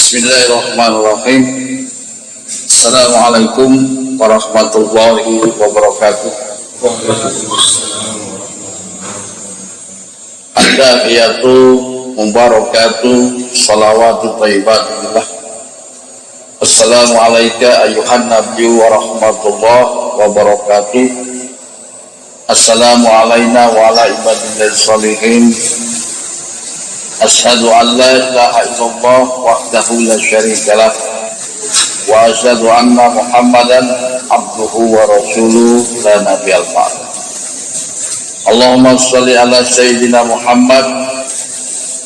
Bismillahirrahmanirrahim. Assalamualaikum warahmatullahi wabarakatuh. At-tahiyatu mubarakatuh salawatu thayyibatullah. Assalamu alayka ayyuhan nabiyyu wa rahmatullahi wabarakatuh. Assalamu alayna wa ala ibadillahi sholihin. Asyhadu an la ilaha illallah wahdahu la syarika lah wa asyhadu anna Muhammadan abduhu wa rasuluhu la nabiyal ba'd. Allahumma shalli ala sayyidina Muhammad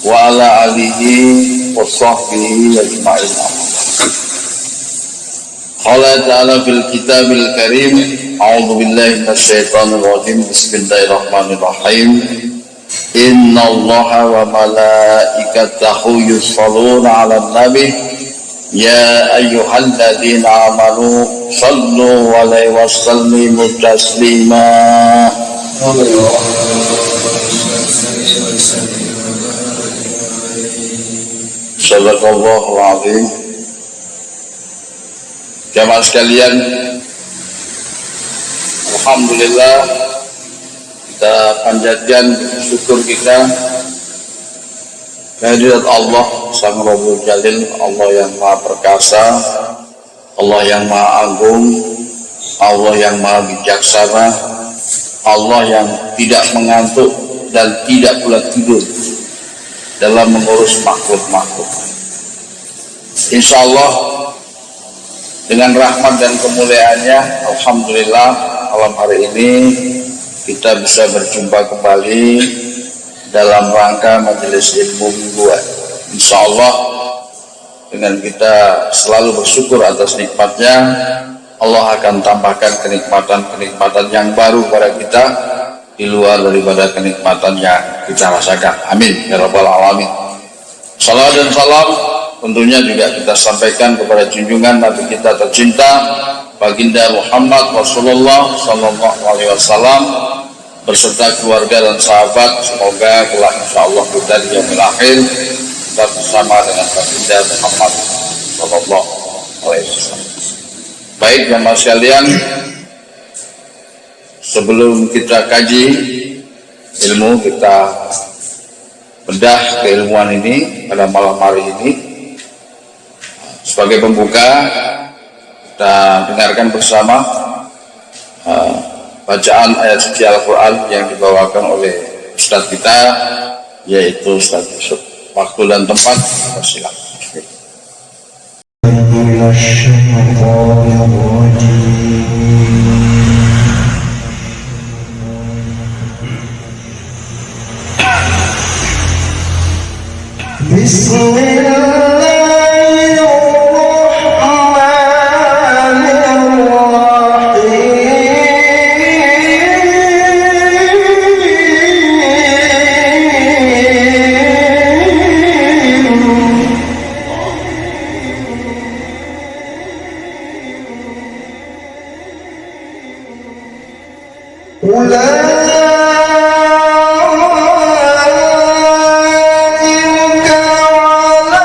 wa ala alihi wa sahbihi ajma'in. Qala ta'ala fil kitabil karim, a'udzu billahi minasyaitonir rajim. Bismillahirrahmanirrahim. Inna allaha wa malaikatahu yusholluna ala nabi ya ayyuhalladzina amanu sallu alaihi wa sallimu taslima. Sadaqallahul azim. Jamaah sekalian, alhamdulillah kita panjatkan syukur kita kehadirat Allah Sang Rabbul Jalil, Allah yang Maha Perkasa, Allah yang Maha Agung, Allah yang Maha Bijaksana, Allah yang tidak mengantuk dan tidak pula tidur dalam mengurus makhluk-makhluk. Insya Allah dengan rahmat dan kemuliaannya, alhamdulillah malam hari ini kita bisa berjumpa kembali dalam rangka majelis ilmu mingguan. Insya Allah dengan kita selalu bersyukur atas nikmatnya, Allah akan tambahkan kenikmatan-kenikmatan yang baru pada kita di luar daripada kenikmatan yang kita rasakan. Amin ya rabbal alamin. Salam dan salam tentunya juga kita sampaikan kepada junjungan Nabi kita tercinta Baginda Muhammad Rasulullah Sallallahu Alaihi Wasallam berserta keluarga dan sahabat. Semoga kelak insyaallah kita di yaumil akhir kita bersama dengan Baginda Muhammad Sallallahu Alaihi Wasallam. Baik jamaah sekalian, sebelum kita kaji ilmu, kita bedah keilmuan ini pada malam hari ini. Sebagai pembuka, kita dengarkan bersama bacaan ayat suci Al-Quran yang dibawakan oleh Ustadz kita, yaitu Ustadz Yusuf. Waktu dan tempat, silakan. Bismillah. أولئك على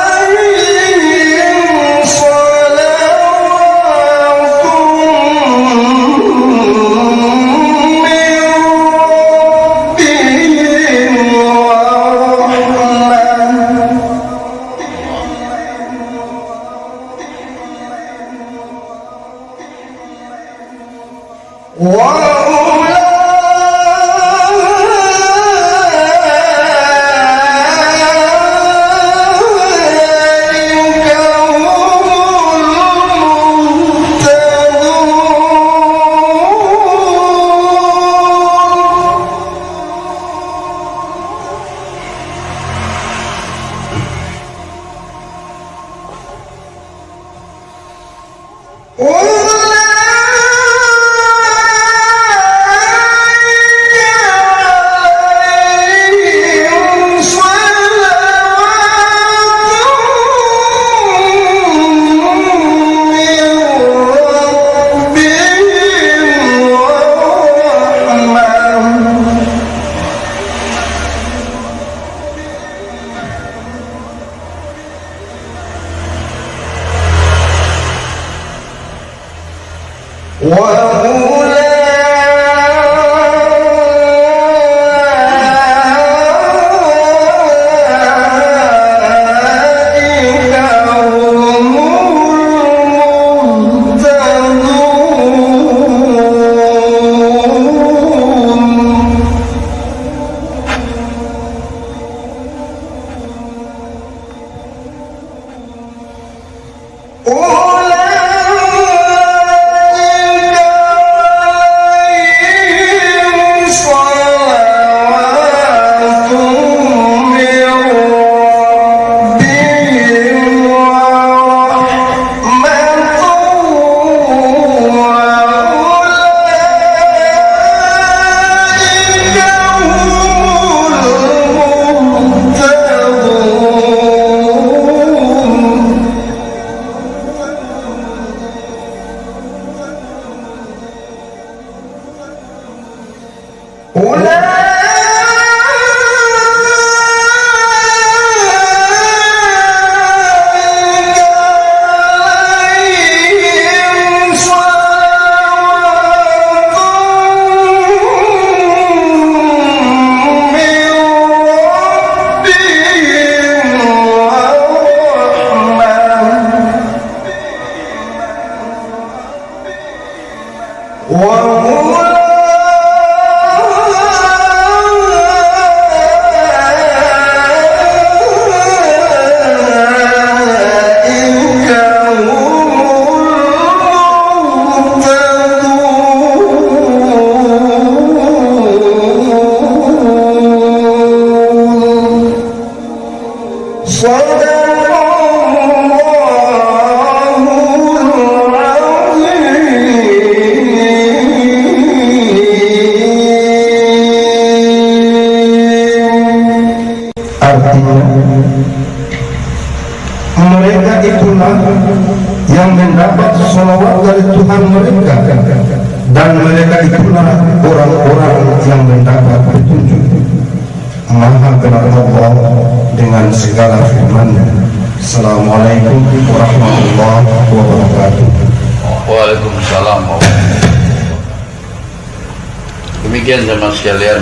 mereka itulah yang mendapat salawat dari Tuhan mereka, dan mereka itulah orang-orang yang mendapat petunjuk. Maha benar Allah dengan segala firman-Nya. Assalamualaikum warahmatullahi wabarakatuh. Waalaikumsalam warahmatullahi wabarakatuh. Demikian jemaah sekalian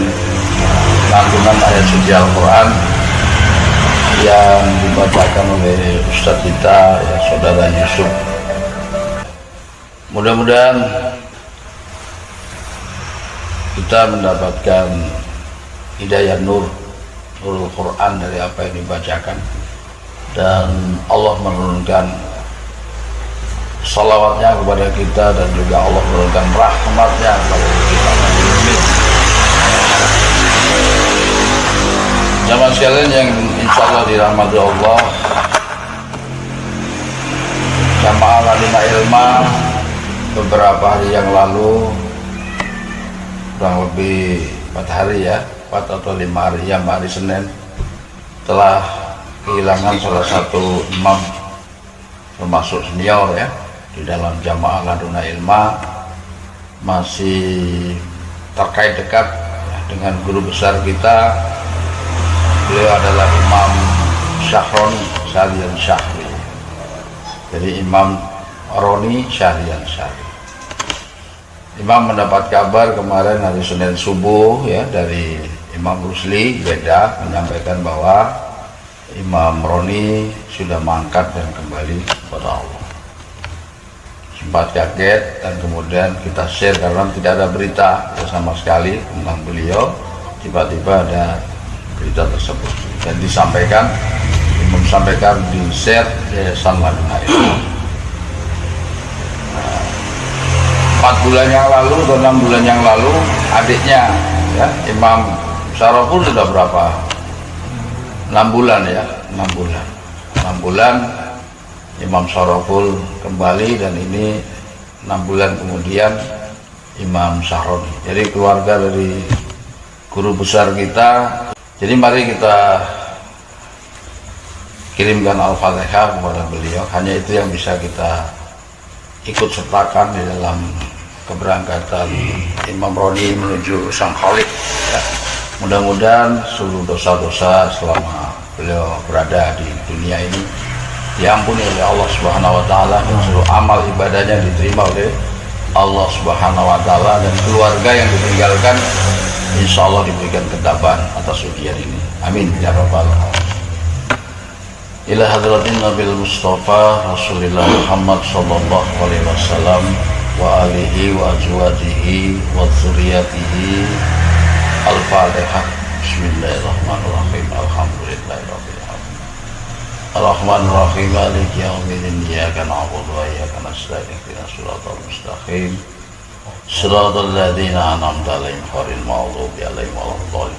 lantunan ayat suci Al-Quran yang dibacakan oleh Ustadz kita, ya, Saudara Yusuf. Mudah-mudahan kita mendapatkan hidayah nurul Quran dari apa yang dibacakan, dan Allah menurunkan salawatnya kepada kita, dan juga Allah menurunkan rahmatnya kepada kita. Jamaah sekalian yang insya Allah dirahmati Allah, Jamaah Ladina Ilma beberapa hari yang lalu, kurang lebih 4 hari ya, 4 atau 5 hari ya, hari Senin, telah kehilangan salah satu imam termasuk senior ya di dalam Jamaah Ladina Ilma, masih terkait dekat ya, dengan guru besar kita. Beliau adalah Imam Syahron Syahrian Syahri. Jadi Imam Roni Syahrian Syahri. Imam mendapat kabar kemarin hari Senin subuh ya dari Imam Rusli Beda, menyampaikan bahwa Imam Roni sudah mangkat dan kembali kepada Allah. Sempat kaget, dan kemudian kita share karena tidak ada berita ya, sama sekali tentang beliau. Tiba-tiba ada berita tersebut dan disampaikan, Imam sampaikan di share Yayasan Ladina Ilma. 4 bulan yang lalu atau 6 bulan yang lalu, adiknya ya Imam Saroful sudah berapa? 6 bulan ya, 6 bulan Imam Saroful kembali, dan ini 6 bulan kemudian Imam Sahroni. Jadi keluarga dari guru besar kita. Jadi mari kita kirimkan Al-Fatihah kepada beliau. Hanya itu yang bisa kita ikut sertakan di dalam keberangkatan Imam Roni menuju Sang Khalik ya. Mudah-mudahan seluruh dosa-dosa selama beliau berada di dunia ini diampuni oleh Allah Subhanahu wa Ta'ala, dan seluruh amal ibadahnya diterima oleh Allah Subhanahu wa Ta'ala, dan keluarga yang ditinggalkan insya Allah diberikan ketabahan atas ujian ini. Amin ya rabbal alamin. Ila hadratin Nabil Mustafa Rasulullah Muhammad sallallahu alaihi wasallam wa alihi wa azwajihi wa dzurriyyatihi. Al-Fatihah. Bismillahirrahmanirrahim. Alhamdulillahirabbil alamin. Ar-Rahmanir-Rahim. Maliki yaumiddin. Iyyaka na'budu wa iyyaka nasta'in. Ihdinas siratal mustaqim. Shiratal ladzina an'amta 'alaihim ghairil maghdubi 'alaihim waladdallin.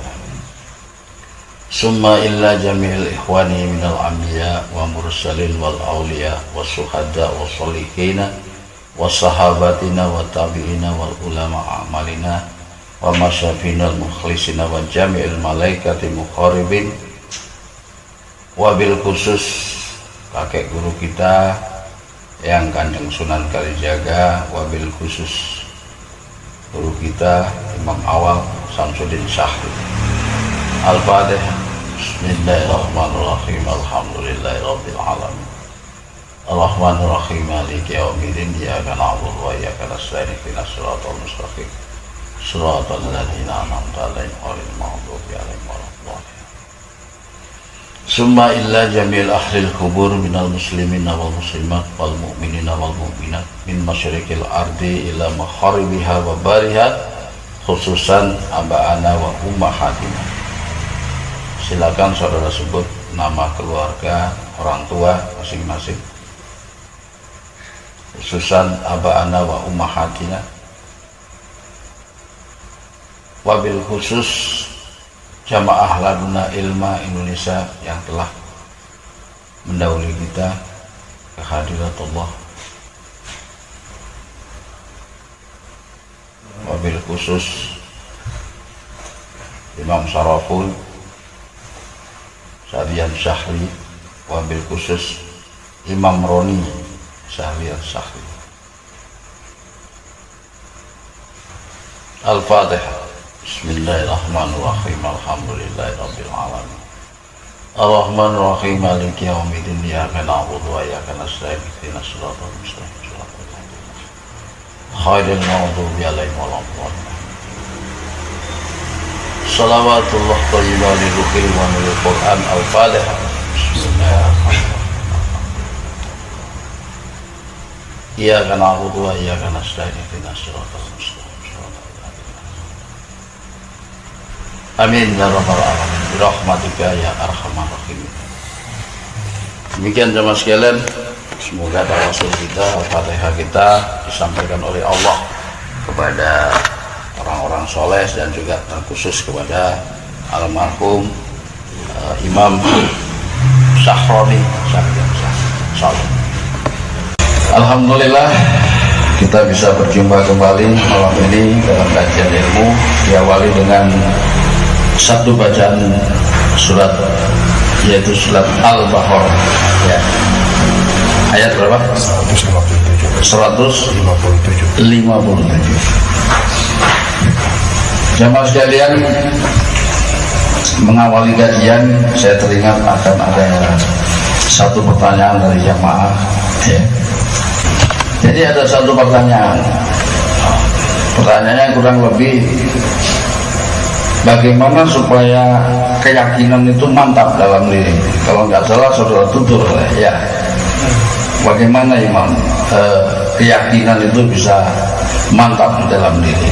Summa illa jami'il ikhwani minal anbiya wa mursalin wal awliya was suhada was solihina was sahabatina wa tabi'ina wal ulama amalina wa masyafinal mukhlisina wa jami'il malaikati mukharibin, wabil khusus kakek guru kita yang Kanjeng Sunan Kalijaga, wabil khusus guru kita Imam Awal Samsudin Syahri. Al-Fatihah. Bismillahirrahmanirrahim. Alhamdulillahirabbil alamin. Ar-Rahmanir-Rahim. Maliki yaumiddin. Iyyaka na'budu wa iyyaka nasta'in. Ihdinas siratal mustaqim. Shiratal ladzina an'amta 'alaihim ghairil maghdubi 'alaihim waladdallin. Summa illa jamil ahlil kubur minal muslimina wal muslimat wal mu'minina wal mu'minat min masyriqil ardi ila magharibiha wa bariha, khususan aba'ana wa ummahatina. Silakan saudara sebut nama keluarga, orang tua masing-masing. Khususan aba'ana wa ummahatina. Wabil khusus Jamaah Ladina Ilma Indonesia yang telah mendahului kita ke hadirat Allah, wabil khusus Imam Saraful Sadian Syahri, wabil khusus Imam Roni Sahlian Syahri. Al-Fatihah. Bismillahirrahmanirrahim. Alhamdulillahirabbil alamin. Ar-Rahmanir-Rahim. Maliki yaumiddin. Iyyaka na'budu wa iyyaka nasta'in. Ihdinas siratal mustaqim. Siratal ladzina ghairil maghdubi 'alaihim waladdallin. Shalawatullah thayyibah li ruhil wa nuril Qur'an. Al-Fatihah. Bismillahirrahmanirrahim. Iyyaka na'budu wa iyyaka nasta'in. Ihdinas siratal mustaqim. Amin ya rabbal alamin. Birahmatika ya arhamar rahimin. Demikian jemaah sekalian, semoga tawasul kita, Al-Fatihah kita disampaikan oleh Allah kepada orang-orang soleh dan juga terkhusus kepada almarhum Imam Sahroni Saleh. Alhamdulillah kita bisa berjumpa kembali malam ini dalam kajian ilmu, diawali dengan satu bacaan surat, yaitu surat Al-Baqarah ya. Ayat berapa? 157. Jamaah sekalian, mengawali kajian saya teringat akan ada satu pertanyaan dari jamaah ya. Jadi ada satu pertanyaan. Pertanyaannya kurang lebih, bagaimana supaya keyakinan itu mantap dalam diri? Kalau nggak salah saudara tutur ya. Bagaimana Imam keyakinan itu bisa mantap di dalam diri?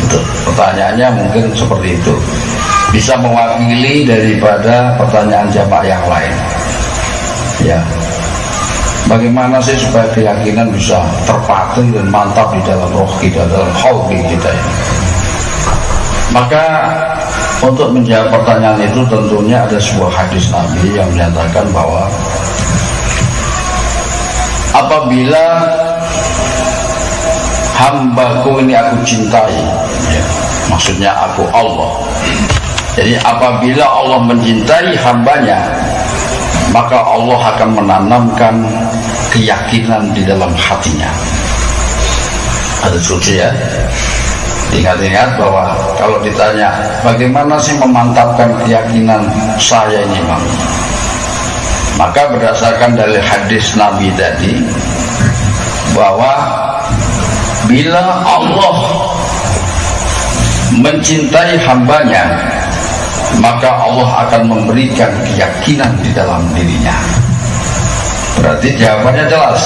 Itu pertanyaannya mungkin seperti itu. Bisa mewakili daripada pertanyaan jamaah yang lain. Ya. Bagaimana sih supaya keyakinan bisa terpatri dan mantap di dalam roh kita, dalam qalbi kita ini? Maka untuk menjawab pertanyaan itu tentunya ada sebuah hadis Nabi yang menyatakan bahwa apabila hambaku ini aku cintai ya, maksudnya aku Allah. Jadi apabila Allah mencintai hambanya, maka Allah akan menanamkan keyakinan di dalam hatinya. Ada suci ya. Ingat-ingat bahwa kalau ditanya bagaimana sih memantapkan keyakinan saya ini Imam, maka berdasarkan dari hadis Nabi tadi bahwa bila Allah mencintai hambanya, maka Allah akan memberikan keyakinan di dalam dirinya. Berarti jawabannya jelas.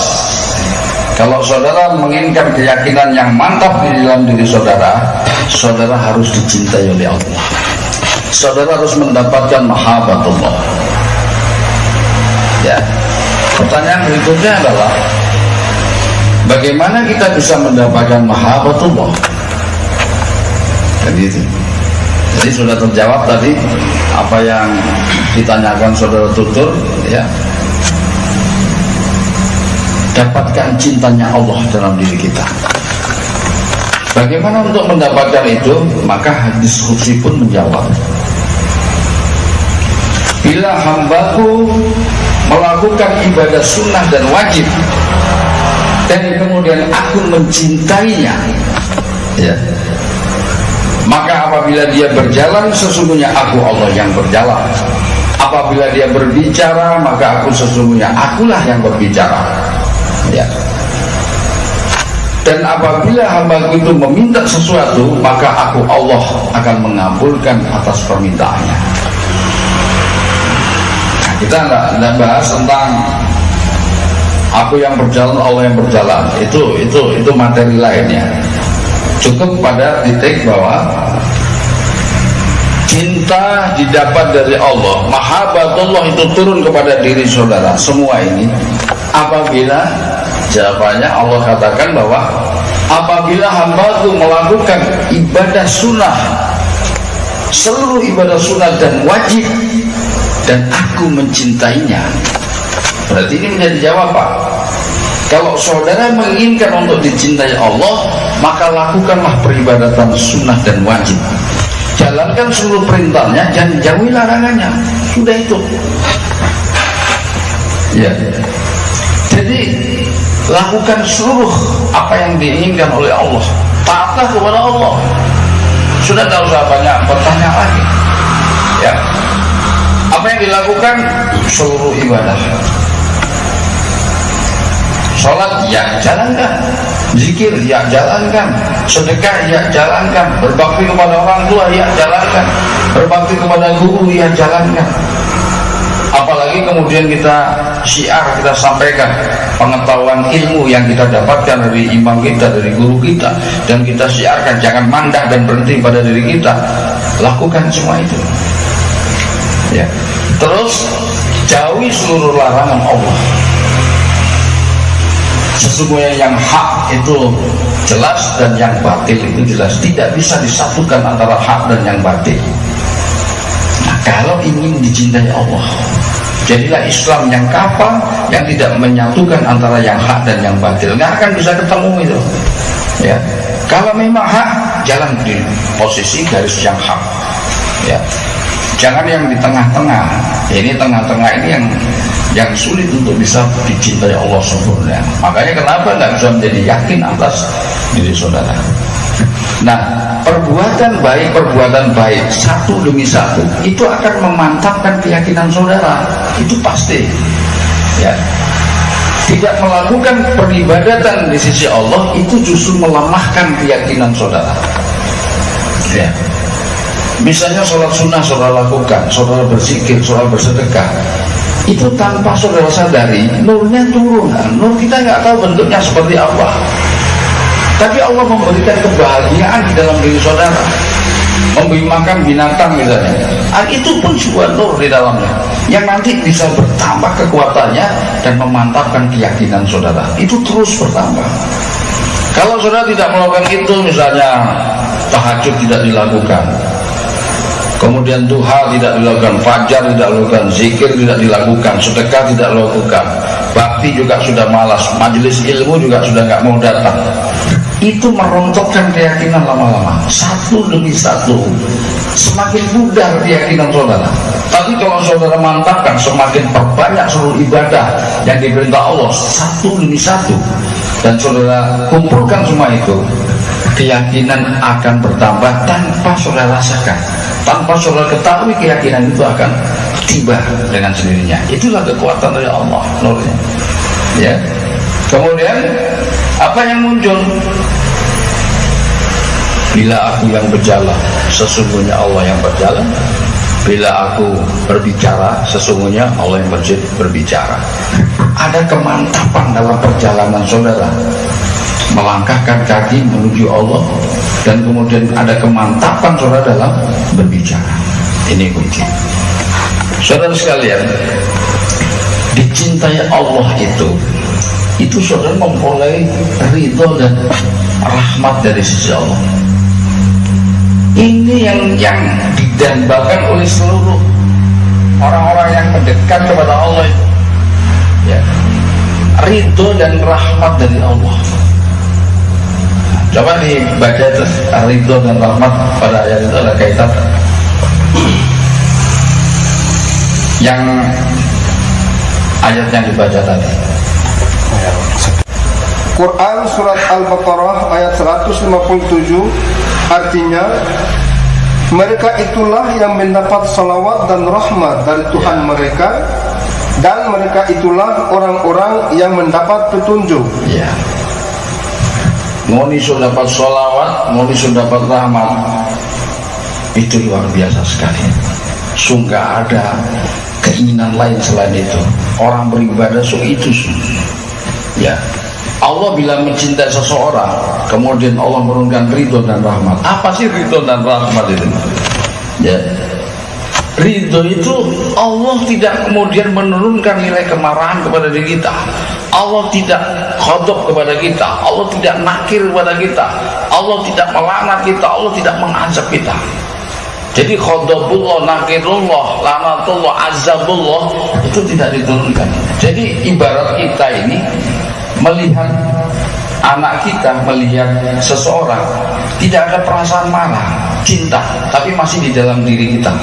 Kalau saudara menginginkan keyakinan yang mantap di dalam diri saudara, saudara harus dicintai oleh Allah. Saudara harus mendapatkan mahabbatullah. Ya. Pertanyaan berikutnya adalah bagaimana kita bisa mendapatkan mahabbatullah? Jadi itu. Jadi sudah terjawab tadi apa yang ditanyakan saudara tutur ya. Dapatkan cintanya Allah dalam diri kita. Bagaimana untuk mendapatkan itu? Maka hadis qudsi pun menjawab, bila hambaku melakukan ibadah sunnah dan wajib dan kemudian aku mencintainya ya, maka apabila dia berjalan, sesungguhnya aku Allah yang berjalan. Apabila dia berbicara, maka aku sesungguhnya akulah yang berbicara ya. Dan apabila hambaku itu meminta sesuatu, maka aku Allah akan mengabulkan atas permintaannya. Nah, kita tidak bahas tentang aku yang berjalan, Allah yang berjalan. Itu materi lainnya. Cukup pada titik bahwa cinta didapat dari Allah, mahabbatullah itu turun kepada diri saudara. Semua ini apabila, jawabannya Allah katakan bahwa apabila hambaku melakukan ibadah sunnah, seluruh ibadah sunnah dan wajib, dan aku mencintainya. Berarti ini menjadi jawaban. Kalau saudara menginginkan untuk dicintai Allah, maka lakukanlah peribadatan sunnah dan wajib. Jalankan seluruh perintahnya dan jauhi larangannya. Sudah itu. Ya. Jadi lakukan seluruh apa yang diinginkan oleh Allah. Taatlah kepada Allah. Sudah tidak usah banyak bertanya lagi. Ya. Apa yang dilakukan? Seluruh ibadah. Sholat, ya jalankan. Zikir, ya jalankan. Sedekah, ya jalankan. Berbakti kepada orang tua, ya jalankan. Berbakti kepada guru, ya jalankan. Apalagi kemudian kita syiar, kita sampaikan pengetahuan ilmu yang kita dapatkan dari imam kita, dari guru kita, dan kita syiarkan, jangan mandah dan berhenti pada diri kita. Lakukan semua itu. Ya. Terus jauhi seluruh larangan Allah. Sesungguhnya yang hak itu jelas dan yang batil itu jelas. Tidak bisa disatukan antara hak dan yang batil. Nah, kalau ingin dicintai Allah, jadilah Islam yang kafah, yang tidak menyatukan antara yang hak dan yang batil. Nggak akan bisa ketemu itu. Ya. Kalau memang hak, jalan di posisi garis yang hak. Ya. Jangan yang di tengah-tengah. Ini tengah-tengah ini yang sulit untuk bisa dicintai Allah sempurna. Makanya kenapa nggak bisa menjadi yakin atas diri saudara. Nah, perbuatan baik satu demi satu itu akan memantapkan keyakinan saudara. Itu pasti. Ya. Tidak melakukan peribadatan di sisi Allah itu justru melemahkan keyakinan saudara. Ya. Misalnya sholat sunnah saudara lakukan, saudara berzikir, saudara bersedekah, itu tanpa saudara sadari nurnya turun. Nur kita nggak tahu bentuknya seperti apa, tapi Allah memberikan kebahagiaan di dalam diri saudara. Memberi makan binatang misalnya, itu pun sebuah nur di dalamnya yang nanti bisa bertambah kekuatannya dan memantapkan keyakinan saudara. Itu terus bertambah. Kalau saudara tidak melakukan itu, misalnya tahajud tidak dilakukan, kemudian duha tidak dilakukan, fajar tidak dilakukan, zikir tidak dilakukan, sedekah tidak dilakukan, bakti juga sudah malas, majelis ilmu juga sudah nggak mau datang. Itu merontokkan keyakinan lama-lama, satu demi satu. Semakin mudah keyakinan saudara. Tapi kalau saudara mantapkan, semakin perbanyak seluruh ibadah yang diperintah Allah satu demi satu, dan saudara kumpulkan semua itu, keyakinan akan bertambah tanpa saudara rasakan. Tanpa saudara ketahui, keyakinan itu akan tiba dengan sendirinya. Itulah kekuatan dari Allah, nurnya. Ya. Kemudian apa yang muncul? Bila aku yang berjalan, sesungguhnya Allah yang berjalan. Bila aku berbicara, sesungguhnya Allah yang berbicara. Ada kemantapan dalam perjalanan saudara, melangkahkan kaki menuju Allah, dan kemudian ada kemantapan saudara dalam berbicara. Ini kunci. Saudara sekalian, dicintai Allah itu saudara memperoleh ridho dan rahmat dari sisi Allah. Ini yang didambakan oleh seluruh orang-orang yang mendekat kepada Allah itu. Ya. Ridho dan rahmat dari Allah. Coba dibaca itu, ridho dan rahmat pada ayat itu ada kaitan. Yang ayat yang dibaca tadi. Quran surat Al-Baqarah ayat 157 artinya, mereka itulah yang mendapat salawat dan rahmat dari Tuhan mereka, dan mereka itulah orang-orang yang mendapat petunjuk. Ya. Moni sudah dapat salawat, moni sudah dapat rahmat. Itu luar biasa sekali. Sungguh ada keinginan lain selain itu. Orang beribadah itu. Ya. Allah bila mencintai seseorang, kemudian Allah menurunkan ridho dan rahmat. Apa sih ridho dan rahmat itu? Ya. Ridho itu Allah tidak kemudian menurunkan nilai kemarahan kepada diri kita. Allah tidak ghadab kepada kita. Allah tidak nakir kepada kita. Allah tidak melaknat kita. Allah tidak mengazab kita. Jadi khadabullah, nakirullah, lanatullah, azabullah itu tidak diturunkan. Jadi ibarat kita ini melihat anak kita, melihat seseorang, tidak ada perasaan marah, cinta, tapi masih di dalam diri kita.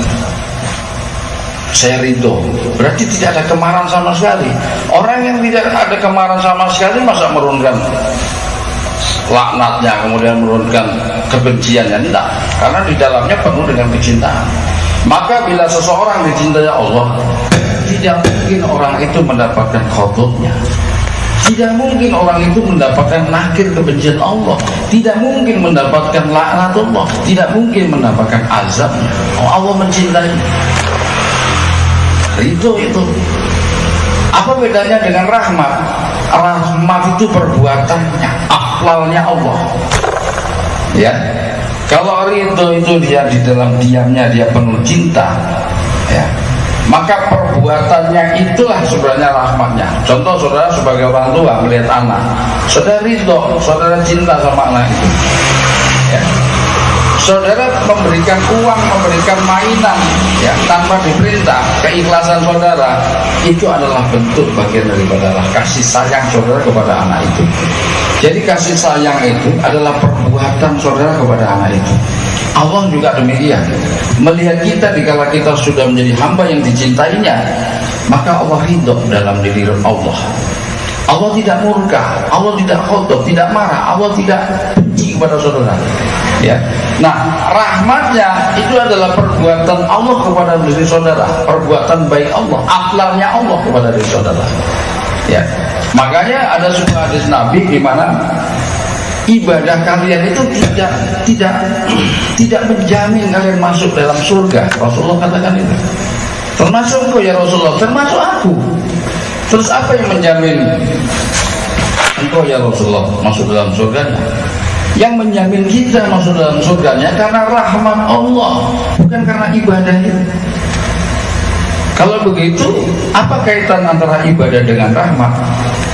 Saya ridho, berarti tidak ada kemarahan sama sekali. Orang yang tidak ada kemarahan sama sekali masa menurunkan laknatnya, kemudian menurunkan kebenciannya? Tidak, karena di dalamnya penuh dengan kecintaan. Maka bila seseorang dicintai Allah, tidak mungkin orang itu mendapatkan khotubnya, tidak mungkin orang itu mendapatkan nakir kebencian Allah, tidak mungkin mendapatkan laknatullah, tidak mungkin mendapatkan azabnya. Allah mencintai, ridho itu. Apa bedanya dengan rahmat? Rahmat itu perbuatannya, akhlaknya Allah. Ya, kalau ridho itu dia di dalam diamnya dia penuh cinta, ya, maka perbuatannya itulah sebenarnya rahmatnya. Contoh, saudara sebagai orang tua melihat anak, saudara ridho, saudara cinta sama anak itu, ya. Saudara memberikan uang, memberikan mainan, ya, tanpa diperintah, keikhlasan saudara itu adalah bentuk bagian daripada kasih sayang saudara kepada anak itu. Jadi kasih sayang itu adalah perbuatan saudara kepada anak itu. Allah juga demikian, melihat kita dikala kita sudah menjadi hamba yang dicintainya, maka Allah ridho dalam diri Allah. Allah tidak murka, Allah tidak khotob, tidak marah, Allah tidak benci kepada saudara. Ya, nah rahmatnya itu adalah perbuatan Allah kepada diri saudara, perbuatan baik Allah, akhlaknya Allah kepada diri saudara. Ya, makanya ada sebuah hadis Nabi di mana ibadah kalian itu tidak menjamin kalian masuk dalam surga. Rasulullah katakan itu. Termasuk engkau ya Rasulullah, termasuk aku. Terus apa yang menjamin engkau ya Rasulullah masuk dalam surganya? Yang menjamin kita masuk dalam surganya karena rahmat Allah, bukan karena ibadahnya. Kalau begitu, apa kaitan antara ibadah dengan rahmat?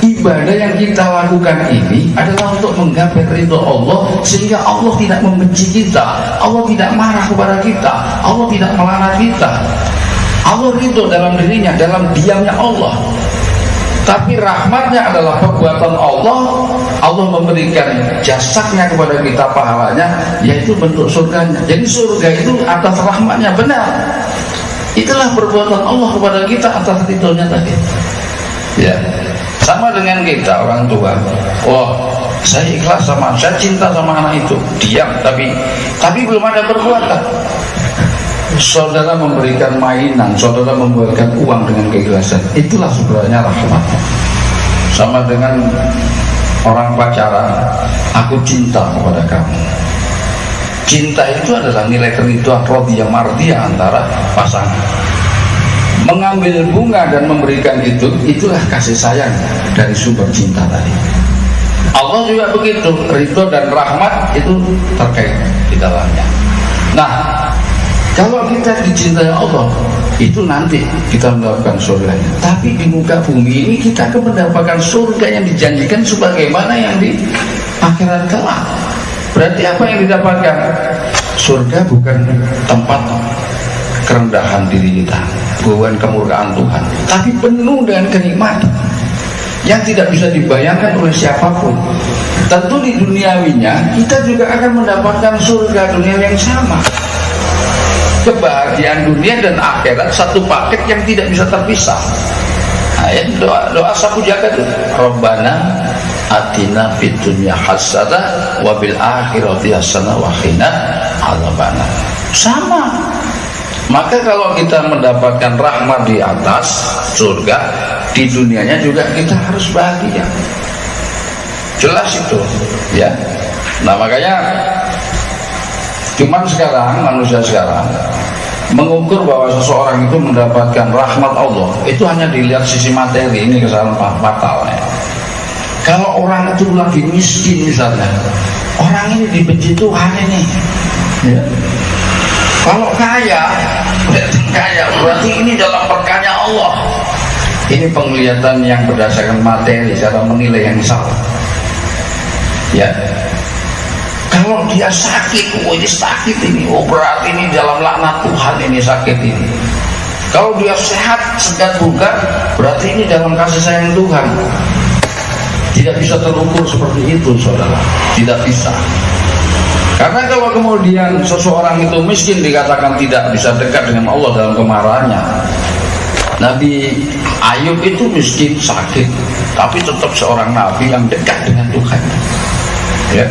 Ibadah yang kita lakukan ini adalah untuk menggapai ridho Allah, sehingga Allah tidak membenci kita, Allah tidak marah kepada kita, Allah tidak melaknat kita. Allah ridho dalam dirinya, dalam diamnya Allah. Tapi rahmatnya adalah perbuatan Allah. Allah memberikan jasanya kepada kita, pahalanya, yaitu bentuk surganya. Jadi surga itu atas rahmatnya, benar. Itulah perbuatan Allah kepada kita atas ridhonya tadi. Ya, sama dengan kita orang tua. Oh, saya ikhlas sama, saya cinta sama anak itu, diam, tapi belum ada perbuatan. Saudara memberikan mainan, saudara membuatkan uang dengan keikhlasan, itulah sebenarnya rahmat. Sama dengan orang pacaran, aku cinta kepada kamu. Cinta itu adalah nilai keridhaan radhiyah mardiyah antara pasangan. Mengambil bunga dan memberikan itu, itulah kasih sayang dari sumber cinta tadi. Allah juga begitu, ridho dan rahmat itu terkait di dalamnya. Nah, kalau kita dicintai Allah, itu nanti kita mendapatkan surganya. Tapi di muka bumi ini kita akan mendapatkan surga yang dijanjikan sebagaimana yang di akhirat kelak. Berarti apa yang didapatkan? Surga bukan tempat kerendahan diri kita, bukan kemurkaan Tuhan, tapi penuh dengan kenikmatan yang tidak bisa dibayangkan oleh siapapun. Tentu di duniawinya kita juga akan mendapatkan surga dunia yang sama. Kebahagiaan dunia dan akhirat satu paket yang tidak bisa terpisah. Nah, ya, doa sapu jagat itu, Rabbana atina fid dunya hasanah wa bil akhirati hasanah wa qina adzabannar. Sama. Maka kalau kita mendapatkan rahmat di atas surga, di dunianya juga kita harus bahagia. Jelas itu, ya. Nah, makanya cuman sekarang manusia sekarang mengukur bahwa seseorang itu mendapatkan rahmat Allah itu hanya dilihat sisi materi. Ini kesalahan fatal ya. Kalau orang itu lagi miskin misalnya, orang ini dibenci Tuhan ini ya. Kalau kaya berarti ini dalam berkahnya Allah. Ini penglihatan yang berdasarkan materi, cara menilai yang salah ya. Kalau dia sakit, oh ini sakit ini, oh berat ini, dalam laknat Tuhan ini sakit ini. Kalau dia sehat, segar bugar, berarti ini dalam kasih sayang Tuhan. Tidak bisa terukur seperti itu, saudara. Tidak bisa. Karena kalau kemudian seseorang itu miskin dikatakan tidak bisa dekat dengan Allah dalam kemarahannya. Nabi Ayub itu miskin, sakit, tapi tetap seorang nabi yang dekat dengan Tuhan. Ya.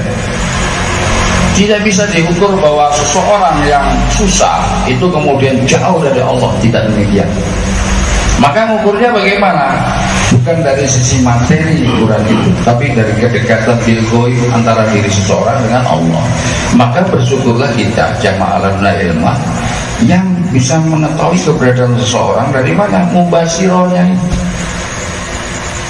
Tidak bisa diukur bahwa seseorang yang susah itu kemudian jauh dari Allah, tidak demikian. Maka mengukurnya bagaimana? Bukan dari sisi materi ukuran itu, tapi dari kedekatan bilgoib antara diri seseorang dengan Allah. Maka bersyukurlah kita jama'alanna ilmah yang bisa mengetahui keberadaan seseorang dari mana mubasirohnya ini.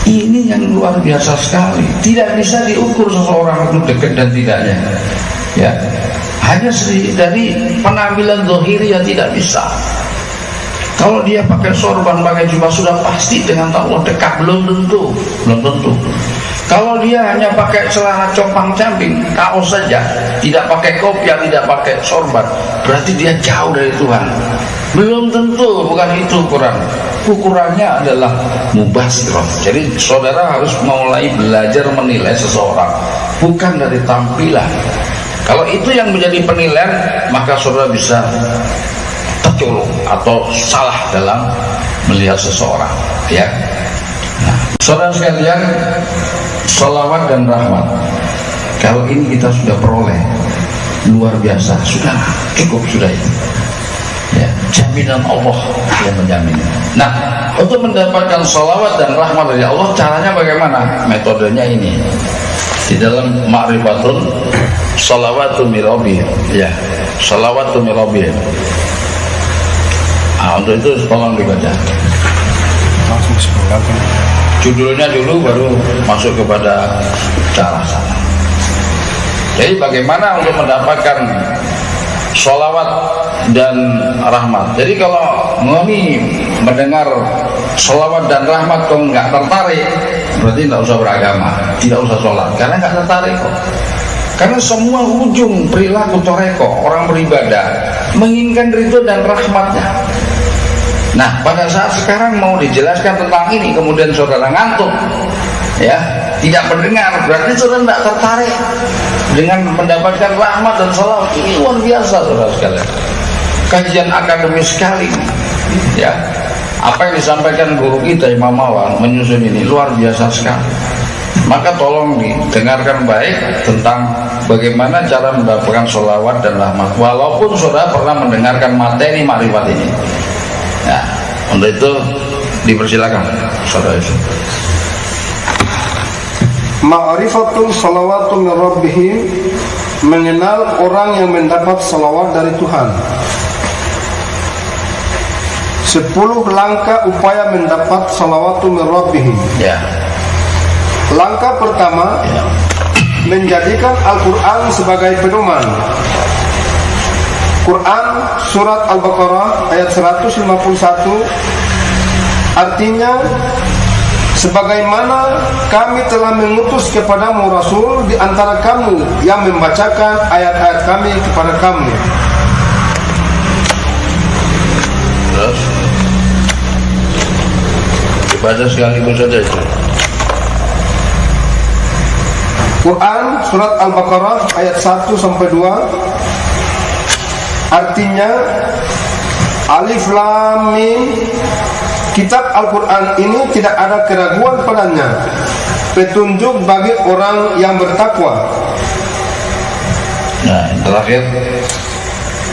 Ini yang luar biasa sekali. Tidak bisa diukur seseorang itu dekat dan tidaknya. Ya, hanya dari penampilan zahiri ya tidak bisa. Kalau dia pakai sorban, pakai jubah, sudah pasti dengan Allah dekat, belum tentu. Kalau dia hanya pakai celana compang-camping, kaos saja, tidak pakai kopiah, tidak pakai sorban, berarti dia jauh dari Tuhan. Belum tentu, bukan itu ukuran. Ukurannya adalah mubasirah. Jadi saudara harus mulai belajar menilai seseorang, bukan dari tampilan. Kalau itu yang menjadi penilaian, maka saudara bisa tercolong atau salah dalam melihat seseorang, ya. Nah, saudara sekalian, sholawat dan rahmat, kalau ini kita sudah peroleh, luar biasa, sudah cukup, sudah itu. Ya, jaminan Allah yang menjaminnya. Nah, untuk mendapatkan sholawat dan rahmat dari Allah, caranya bagaimana? Metodenya ini. Di dalam Ma'rifatun Sholawatu Mirabih, ya, Sholawatu Mirabih. Untuk itu tolong dibaca. Langsung sebenarnya. Judulnya dulu baru masuk kepada cara sana. Jadi bagaimana untuk mendapatkan sholawat dan rahmat? Jadi kalau ngoni mendengar sholawat dan rahmat kok nggak tertarik, berarti nggak usah beragama, tidak usah sholat, karena nggak tertarik kok. Karena semua ujung perilaku toreko orang beribadah menginginkan ridho dan rahmatnya. Nah, pada saat sekarang mau dijelaskan tentang ini, kemudian saudara ngantuk, ya, tidak mendengar, berarti saudara tidak tertarik dengan mendapatkan rahmat dan sholawat. Ini luar biasa, saudara sekalian. Kajian akademis sekali, ya. Apa yang disampaikan guru kita Imam Mawan menyusun ini luar biasa sekali. Maka tolong didengarkan baik tentang bagaimana cara mendapatkan sholawat dan rahmat. Walaupun saudara pernah mendengarkan materi makrifat ini. Nah, untuk itu dipersilakan saudara itu. Ma'rifatun sholawatun min rabbihim, mengenal orang yang mendapat sholawat dari Tuhan. 10 langkah upaya mendapat sholawatun min rabbihim. Ya. Langkah pertama, Ya. menjadikan Al-Quran sebagai pedoman. Quran surat Al-Baqarah ayat 151 artinya, sebagaimana kami telah mengutus kepadamu Rasul di antara kamu yang membacakan ayat-ayat kami kepada kamu. Terus dibaca sekaligus saja itu. Quran surat Al-Baqarah ayat 1-2 artinya, Alif Lam Mim, kitab Al-Quran ini tidak ada keraguan padanya, petunjuk bagi orang yang bertakwa. Nah, yang terakhir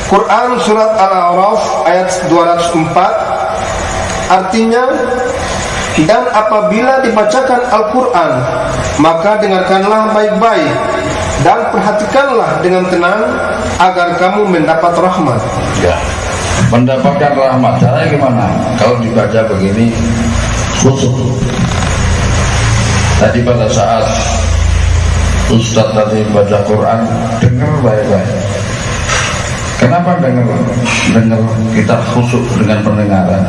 Quran surat Al-A'raf ayat 204 artinya, dan apabila dibacakan Al-Quran, maka dengarkanlah baik-baik dan perhatikanlah dengan tenang agar kamu mendapat rahmat. ya, mendapatkan rahmat. Caranya gimana? Kalau dibaca begini, khusyuk. Tadi pada saat Ustadz tadi baca Quran, dengar baik-baik. Kenapa dengar kita khusyuk dengan pendengaran?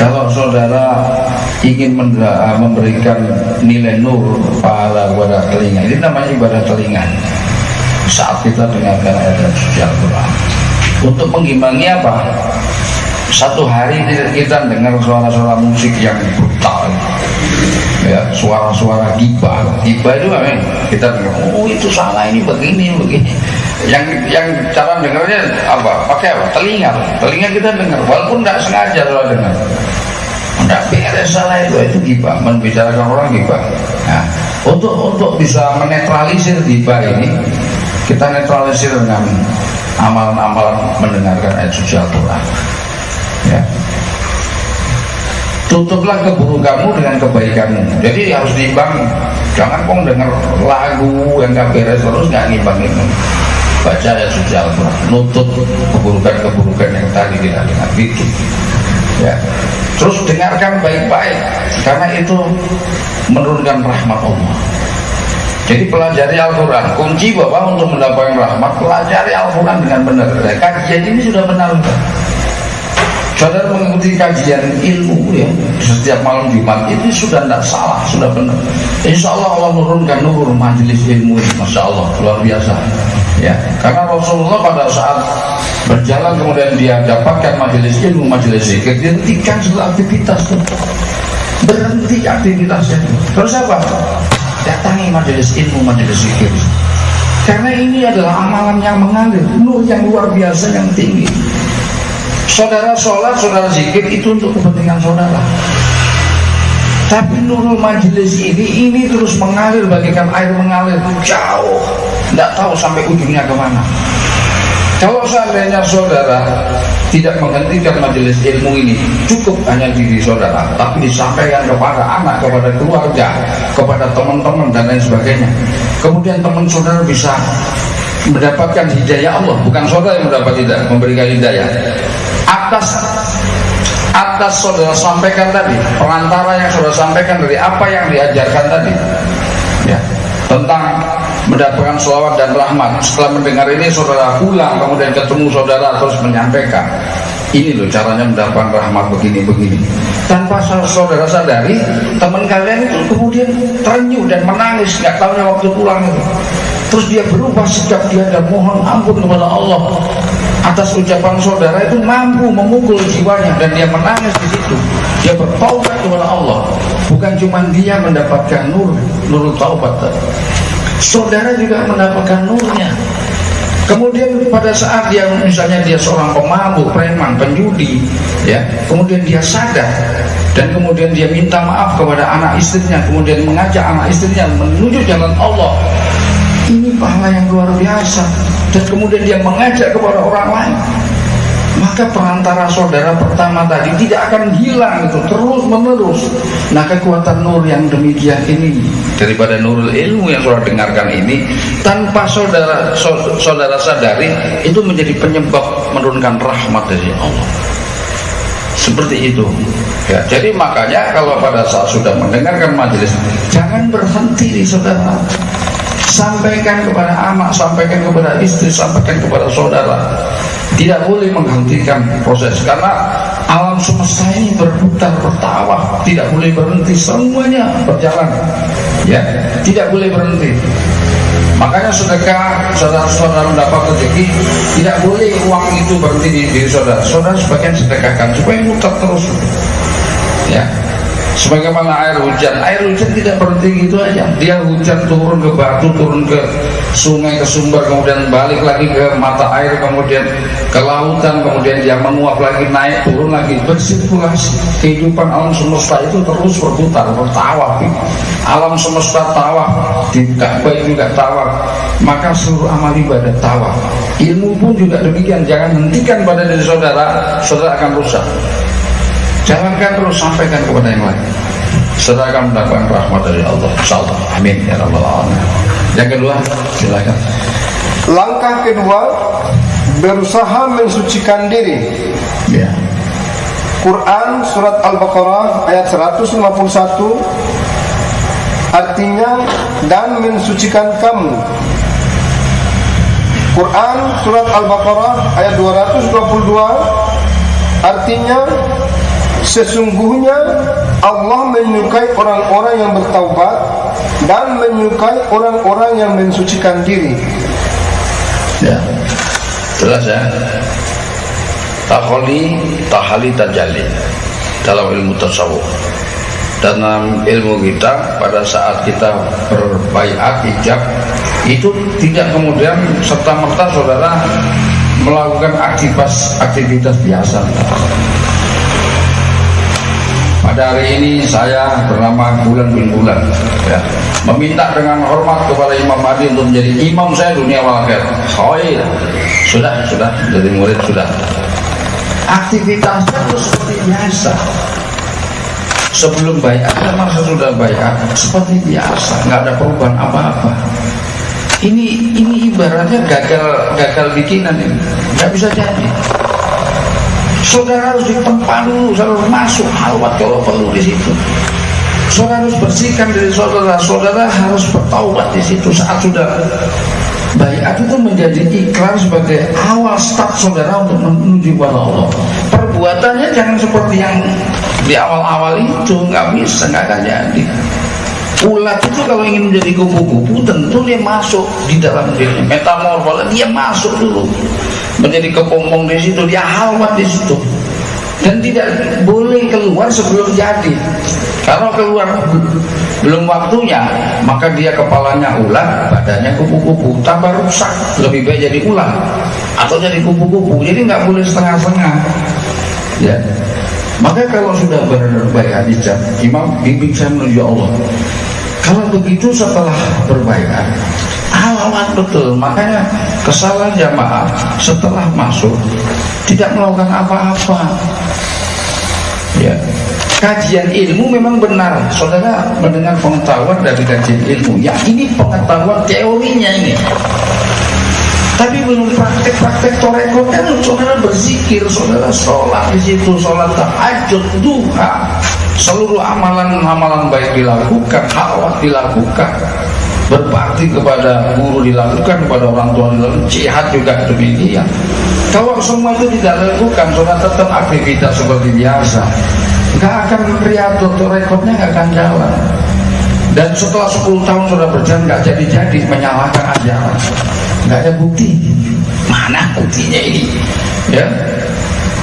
Kalau saudara ingin memberikan nilai nur pahala kepada telinga, ini namanya ibadah telinga. saat kita dengarkan ayat suci Al-Quran. Untuk mengimbangi apa? Satu hari kita dengar suara-suara musik yang brutal, ya, suara-suara gibah itu memang kita dengar, oh itu salah, ini begini. Yang cara dengarnya apa? Pakai apa? Telinga kita dengar, walaupun tidak sengaja kalau dengar. Tidak beres, salah itu gibah, membicarakan orang gibah. Nah, untuk bisa menetralisir gibah ini, kita netralisir dengan amalan-amalan mendengarkan ayat suci Al-Quran. Ya. Tutuplah keburukanmu dengan kebaikanmu. Jadi harus diimbang. Jangan kong dengar lagu yang gak beres terus gak ngimbangin. Baca ayat suci Al-Quran, nutup keburukan-keburukan yang tadi kita dengar itu. Ya. Terus dengarkan baik-baik, karena itu menurunkan rahmat Allah. Jadi pelajari Al-Quran. Kunci Bapak untuk mendapatkan rahmat, pelajari Al-Quran dengan benar. Kajian ini sudah benar. Saudara mengikuti kajian ilmu ya setiap malam Jumat itu sudah tidak salah, sudah benar. Insya Allah Allah menurunkan nur majelis ilmu ini, masya Allah luar biasa. Ya, karena Rasulullah pada saat berjalan kemudian dia dapatkan majelis ilmu, majelis zikir, dia hentikan segala aktivitas tuh. Berhenti aktivitasnya. Terus apa? Datangi majelis ilmu, majelis zikir. Karena ini adalah amalan yang mengalir, nur yang luar biasa yang tinggi. Saudara sholat, saudara zikir itu untuk kepentingan saudara. Tapi nurul majelis ini terus mengalir bagaikan air mengalir jauh, tidak tahu sampai ujungnya kemana. Kalau seandainya saudara tidak menghentikan majelis ilmu ini, cukup hanya diri saudara, tapi disampaikan kepada anak, kepada keluarga, kepada teman-teman dan lain sebagainya. Kemudian teman saudara bisa mendapatkan hidayah Allah, bukan saudara yang mendapat hidayah, memberikan hidayah. Atas saudara sampaikan tadi, perantara yang saudara sampaikan dari apa yang diajarkan tadi, ya, tentang mendapatkan sholawat dan rahmat. Setelah mendengar ini saudara pulang, kemudian ketemu saudara terus menyampaikan, ini loh caranya mendapatkan rahmat begini. Tanpa saudara sadari, teman kalian itu kemudian terenyuh dan menangis, nggak tahunya waktu pulang itu. Terus dia berubah sikap dia dan mohon ampun kepada Allah atas ucapan saudara itu, mampu memukul jiwanya dan dia menangis di situ. Dia bertaubat kepada Allah. Bukan cuma dia mendapatkan nur taubat, saudara juga mendapatkan nurnya. Kemudian pada saat dia misalnya dia seorang pemabuk, preman, penjudi, ya, kemudian dia sadar dan kemudian dia minta maaf kepada anak istrinya, kemudian mengajak anak istrinya menuju jalan Allah. Ini pahala yang luar biasa. Dan kemudian dia mengajak kepada orang lain, maka perantara saudara pertama tadi tidak akan hilang, itu terus menerus. Nah, kekuatan nur yang demikian ini daripada nurul ilmu yang saudara dengarkan ini, tanpa saudara sadari, itu menjadi penyebab menurunkan rahmat dari Allah. Seperti itu ya. Jadi makanya kalau pada saat sudah mendengarkan majelis, jangan berhenti di saudara. Sampaikan kepada anak, sampaikan kepada istri, sampaikan kepada saudara. Tidak boleh menghentikan proses, karena alam semesta ini berputar, bertawaf, tidak boleh berhenti, semuanya berjalan, ya, tidak boleh berhenti. Makanya sedekah, saudara-saudara mendapat rezeki, tidak boleh uang itu berhenti di diri saudara. Saudara sebagian sedekahkan supaya muter terus, ya. Sebagaimana air hujan tidak berhenti gitu aja. Dia hujan turun ke batu, turun ke sungai, ke sumber, kemudian balik lagi ke mata air, kemudian ke lautan, kemudian dia menguap lagi, naik, turun lagi, bersirkulasi. Kehidupan alam semesta itu terus berputar, bertawaf. Alam semesta tawaf, di Ka'bah juga tawaf. Maka seluruh amal ibadah tawaf. Ilmu pun juga demikian. Jangan hentikan pada diri saudara, saudara akan rusak. Jangankan terus, sampaikan kepada yang lain. Saudara akan mendapatkan rahmat dari Allah, insyaallah. Amin ya rabbal alamin. Yang kedua, silakan. Langkah kedua, berusaha mensucikan diri. Ya. Quran surat Al-Baqarah ayat 151 artinya dan mensucikan kamu. Quran surat Al-Baqarah ayat 222 artinya sesungguhnya Allah menyukai orang-orang yang bertaubat dan menyukai orang-orang yang mensucikan diri. Ya, jelas ya. Tahali tajalli dalam ilmu tasawuf. Dalam ilmu kita, pada saat kita berbaiat ijab, itu tidak kemudian serta-merta saudara melakukan aktivitas biasa. Pada hari ini saya bernama Bulan bin Bulan, ya, meminta dengan hormat kepada Imam Mahdi untuk menjadi imam saya dunia wal akhirat. Khair. Sudah jadi murid sudah. Aktivitasnya itu seperti biasa. Sebelum baiat masa sudah baiat seperti biasa, nggak ada perubahan apa-apa. Ini ibaratnya gagal bikinan ini, nggak bisa jadi. Saudara harus ditempa dulu, harus masuk halwat kalau perlu di situ. Saudara harus bersihkan diri saudara harus bertaubat di situ saat sudah baiat. Itu menjadi ikrar sebagai awal start saudara untuk menuju kepada Allah. Perbuatannya jangan seperti yang di awal-awal itu, nggak bisa, nggak akan jadi. Ulat itu kalau ingin menjadi kupu-kupu tentu dia masuk di dalam diri, metamorfosa, dia masuk dulu menjadi kepompong di situ, dia halwat di situ, dan tidak boleh keluar sebelum jadi. Kalau keluar belum waktunya, maka dia kepalanya ulat, badannya kupu-kupu, tambah rusak. Lebih baik jadi ulat atau jadi kupu-kupu. Jadi nggak boleh setengah-setengah, ya. Maka kalau sudah berbaiat ijab, imam bimbing saya menuju Allah. Kalau begitu setelah berbaiat, halawat betul. Makanya kesalahan jamaah setelah masuk tidak melakukan apa-apa. Ya, kajian ilmu memang benar. Saudara mendengar pengetahuan dari kajian ilmu, ya ini pengetahuan teorinya ini. Tapi belum praktek torekotnya, saudara berzikir, saudara sholat di situ, sholat tahajud, duha, seluruh amalan baik dilakukan, halwat dilakukan, berbakti kepada guru dilakukan, kepada orang tua dilakukan, jihad juga demikian. Kalau semua itu tidak dilakukan, saudara tetap aktivitas seperti biasa, nggak akan riado, torekotnya nggak akan jalan. Dan setelah 10 tahun sudah berjalan nggak jadi menyalahkan ajaran, nggak ada bukti. Mana buktinya ini? Ya,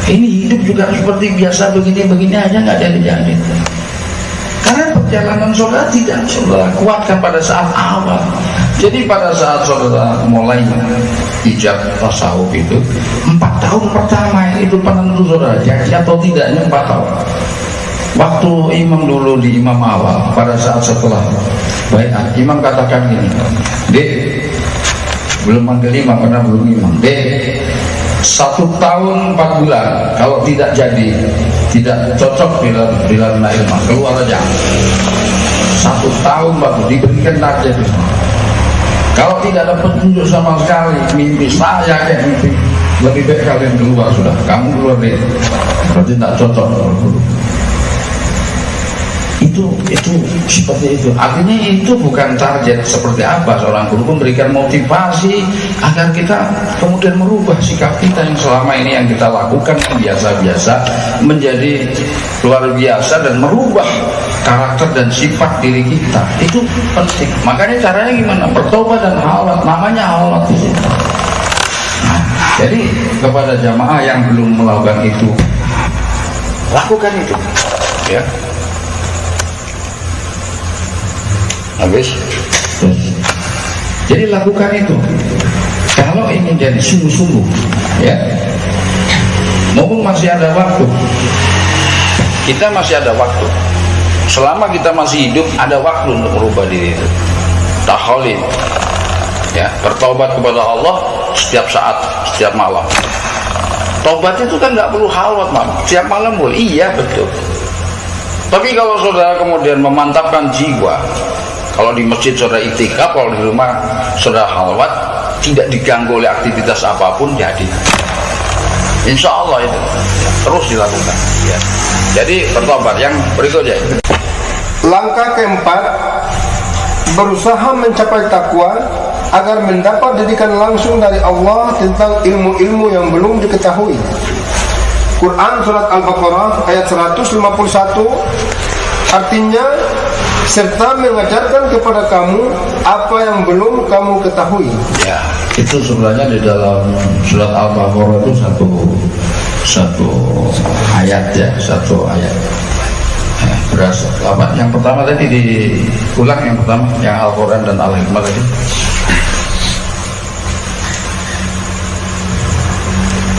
ini hidup juga seperti biasa begini aja nggak jadi. Karena perjalanan saudara tidak saudara kuatkan pada saat awal. Jadi pada saat saudara mulai ijab tasawuf itu 4 tahun pertama itu penentu saudara jadi atau tidaknya 4 tahun. Waktu imam dulu di imam awal, pada saat setelah baiat, imam katakan gini, Dek, belum manggil imam karena belum imam, Dek, 1 tahun 4 bulan kalau tidak jadi, tidak cocok bila ilmu, keluar aja. 1 tahun 4 bulan diberikan target. Kalau tidak ada petunjuk sama sekali, mimpi saya kayak mimpi, lebih baik kalian keluar sudah, kamu keluar deh, berarti tidak cocok dulu. Itu seperti itu. Artinya itu bukan target seperti apa. Seorang guru memberikan motivasi agar kita kemudian merubah sikap kita yang selama ini yang kita lakukan biasa-biasa menjadi luar biasa dan merubah karakter dan sifat diri kita. Itu penting. Makanya caranya gimana? Bertobat dan halwat. Namanya halwat di situ. Nah, jadi kepada jamaah yang belum melakukan itu, lakukan itu, ya. Habis. Jadi lakukan itu. Kalau ingin jadi sungguh-sungguh, ya. Mumpung masih ada waktu. Kita masih ada waktu. Selama kita masih hidup, ada waktu untuk merubah diri itu. Tahalil, ya, bertobat kepada Allah setiap saat, setiap malam. Tobat itu kan nggak perlu halwat, setiap malam boleh. Iya betul. Tapi kalau saudara kemudian memantapkan jiwa, kalau di masjid saudara iktikaf, kalau di rumah saudara halwat, tidak diganggu oleh aktivitas apapun, jadi insya Allah itu terus dilakukan, ya. Jadi bertobat. Yang berikutnya, langkah keempat, berusaha mencapai takwa agar mendapat didikan langsung dari Allah tentang ilmu-ilmu yang belum diketahui. Quran surat Al-Baqarah ayat 151, artinya serta mengajarkan kepada kamu apa yang belum kamu ketahui. Ya, itu sebenarnya di dalam surat Al-Baqarah itu satu ayat ya, satu ayat. Berasal apa? Yang pertama tadi diulang, yang pertama yang Al-Quran dan Al-Hikmah tadi.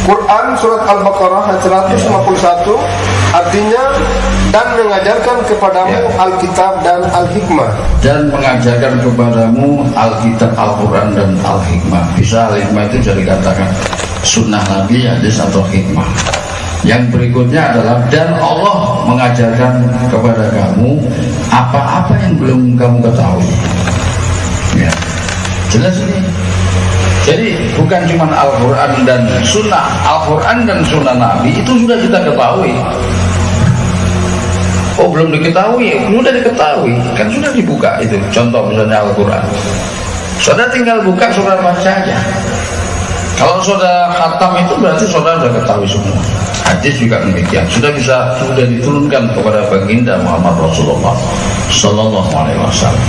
Quran surat Al-Baqarah ayat 151 artinya dan mengajarkan kepadamu Alkitab dan Al-Hikmah. Dan mengajarkan kepadamu Alkitab, Al-Quran dan Al-Hikmah. Bisa Al-Hikmah itu jadi katakan sunnah Nabi, hadis atau hikmah. Yang berikutnya adalah dan Allah mengajarkan kepada kamu apa-apa yang belum kamu ketahui. Ya, jelas ini. Jadi bukan cuma Al-Quran dan Sunnah, Al-Quran dan Sunnah Nabi itu sudah kita ketahui. Oh belum diketahui, sudah diketahui, kan sudah dibuka itu. Contoh misalnya Al-Quran, saudara tinggal buka, saudara baca aja. Kalau saudara khatam itu berarti saudara sudah ketahui semua. Hadis juga demikian, sudah diturunkan kepada baginda Muhammad Rasulullah Sallallahu Alaihi Wasallam.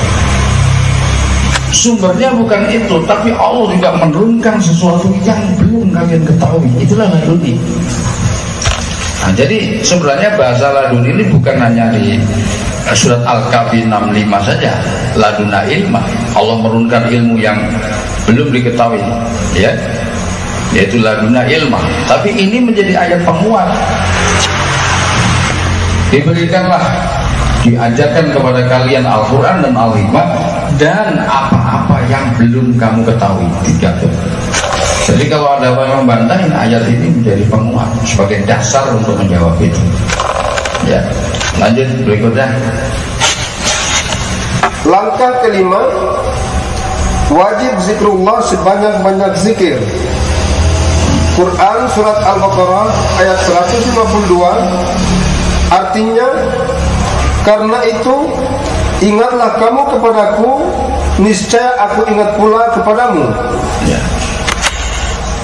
Sumbernya bukan itu, tapi Allah juga menurunkan sesuatu yang belum kalian ketahui. Itulah laduni. Nah, jadi sebenarnya bahasa laduni ini bukan hanya di surat Al-Kahfi 65 saja. Laduna ilmah, Allah menurunkan ilmu yang belum diketahui, ya, yaitu laduna ilmah. Tapi ini menjadi ayat penguat. Diberikanlah, diajarkan kepada kalian Al-Quran dan Al-Hikmah dan apa-apa yang belum kamu ketahui. Tiga itu. Jadi kalau ada yang membantahin, ayat ini menjadi penguat sebagai dasar untuk menjawab itu. Ya, lanjut berikutnya. Langkah kelima, wajib zikrullah sebanyak-banyak zikir. Quran surat Al-Baqarah ayat 152 artinya, karena itu ingatlah kamu kepadaku, niscaya aku ingat pula kepadamu. Ya.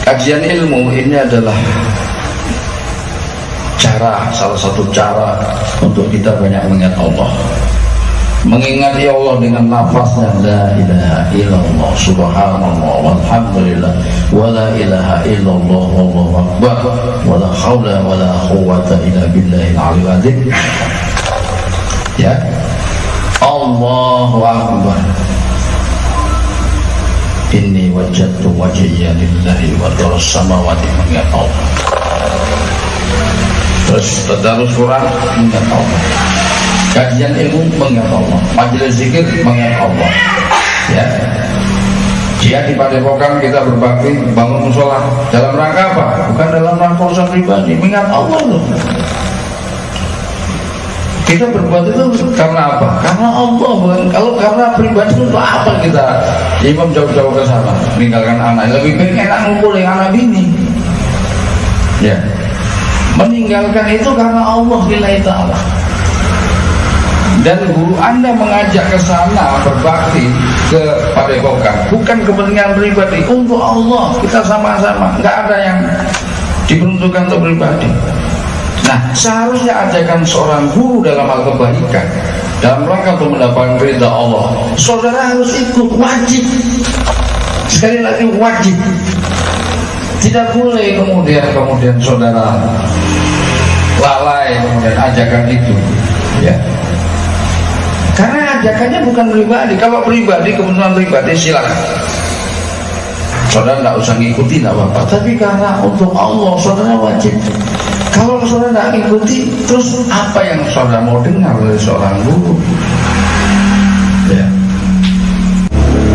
Kajian ilmu ini adalah salah satu cara untuk kita banyak mengingat Allah. Mengingati Allah dengan lafaznya la ilaha illallah subhanallah walhamdulillah wa la ilaha illallah wallahu akbar wa la hawla wa la quwwata illa billahil aliyyil azim. Ya, Allahu akbar. Inni wajadtu wajhiya lillahi wa tarus samawati, mengingat Allah. Terus tadarus Quran, mengingat Allah. Kajian ilmu, mengingat Allah. Majelis zikir, mengingat Allah. Ya. Dia di Padepokan kita berbakti, bangun musola dalam rangka apa? Bukan dalam rangka urusan pribadi, mengingat Allah loh. Kita berbuat itu karena apa? Karena Allah, bukan. Kalau karena pribadi itu untuk apa kita imam jauh-jauh ke sana meninggalkan anak? Lebih baik enak ngumpul dengan anak bini. Ya, meninggalkan itu karena Allah lillahi ta'ala. Dan guru Anda mengajak ke sana berbakti ke Padepokan bukan kepentingan pribadi, untuk Allah. Kita sama-sama, nggak ada yang diperuntukkan untuk pribadi. Nah, seharusnya ajakan seorang guru dalam hal kebaikan, dalam rangka untuk mendapatkan ridha Allah, saudara harus ikut, wajib. Sekali lagi wajib. Tidak boleh kemudian saudara lalai kemudian ajakan itu, ya. Karena ajakannya bukan pribadi. Kalau pribadi, kebetulan pribadi, silakan. Saudara tidak usah ngikuti, tidak apa-apa. Tapi karena untuk Allah, saudara wajib. Kalau saudara tidak ngikuti, terus apa yang saudara mau dengar dari seorang guru? Ya.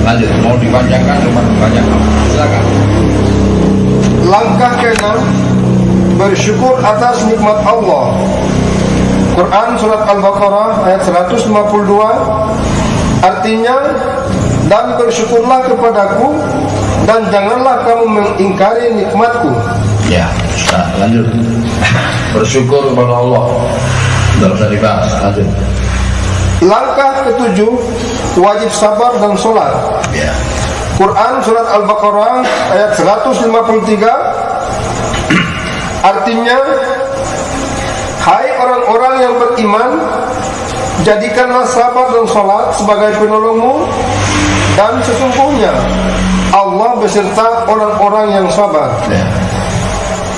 Lanjut, mau dipanjangkan cuma dipanjangkan. Silakan. Langkah ke-6, bersyukur atas nikmat Allah. Quran surat Al-Baqarah ayat 152 artinya, dan bersyukurlah kepadaku dan janganlah kamu mengingkari nikmatku. Ya, sudah, lanjut. Bersyukur kepada Allah, tidak usah dibahas. Lanjut. Langkah ke-7, wajib sabar dan sholat. Ya. Quran surat Al-Baqarah ayat 153 artinya, hai orang-orang yang beriman, jadikanlah sabar dan sholat sebagai penolongmu, dan sesungguhnya Allah beserta orang-orang yang sabar. Ya.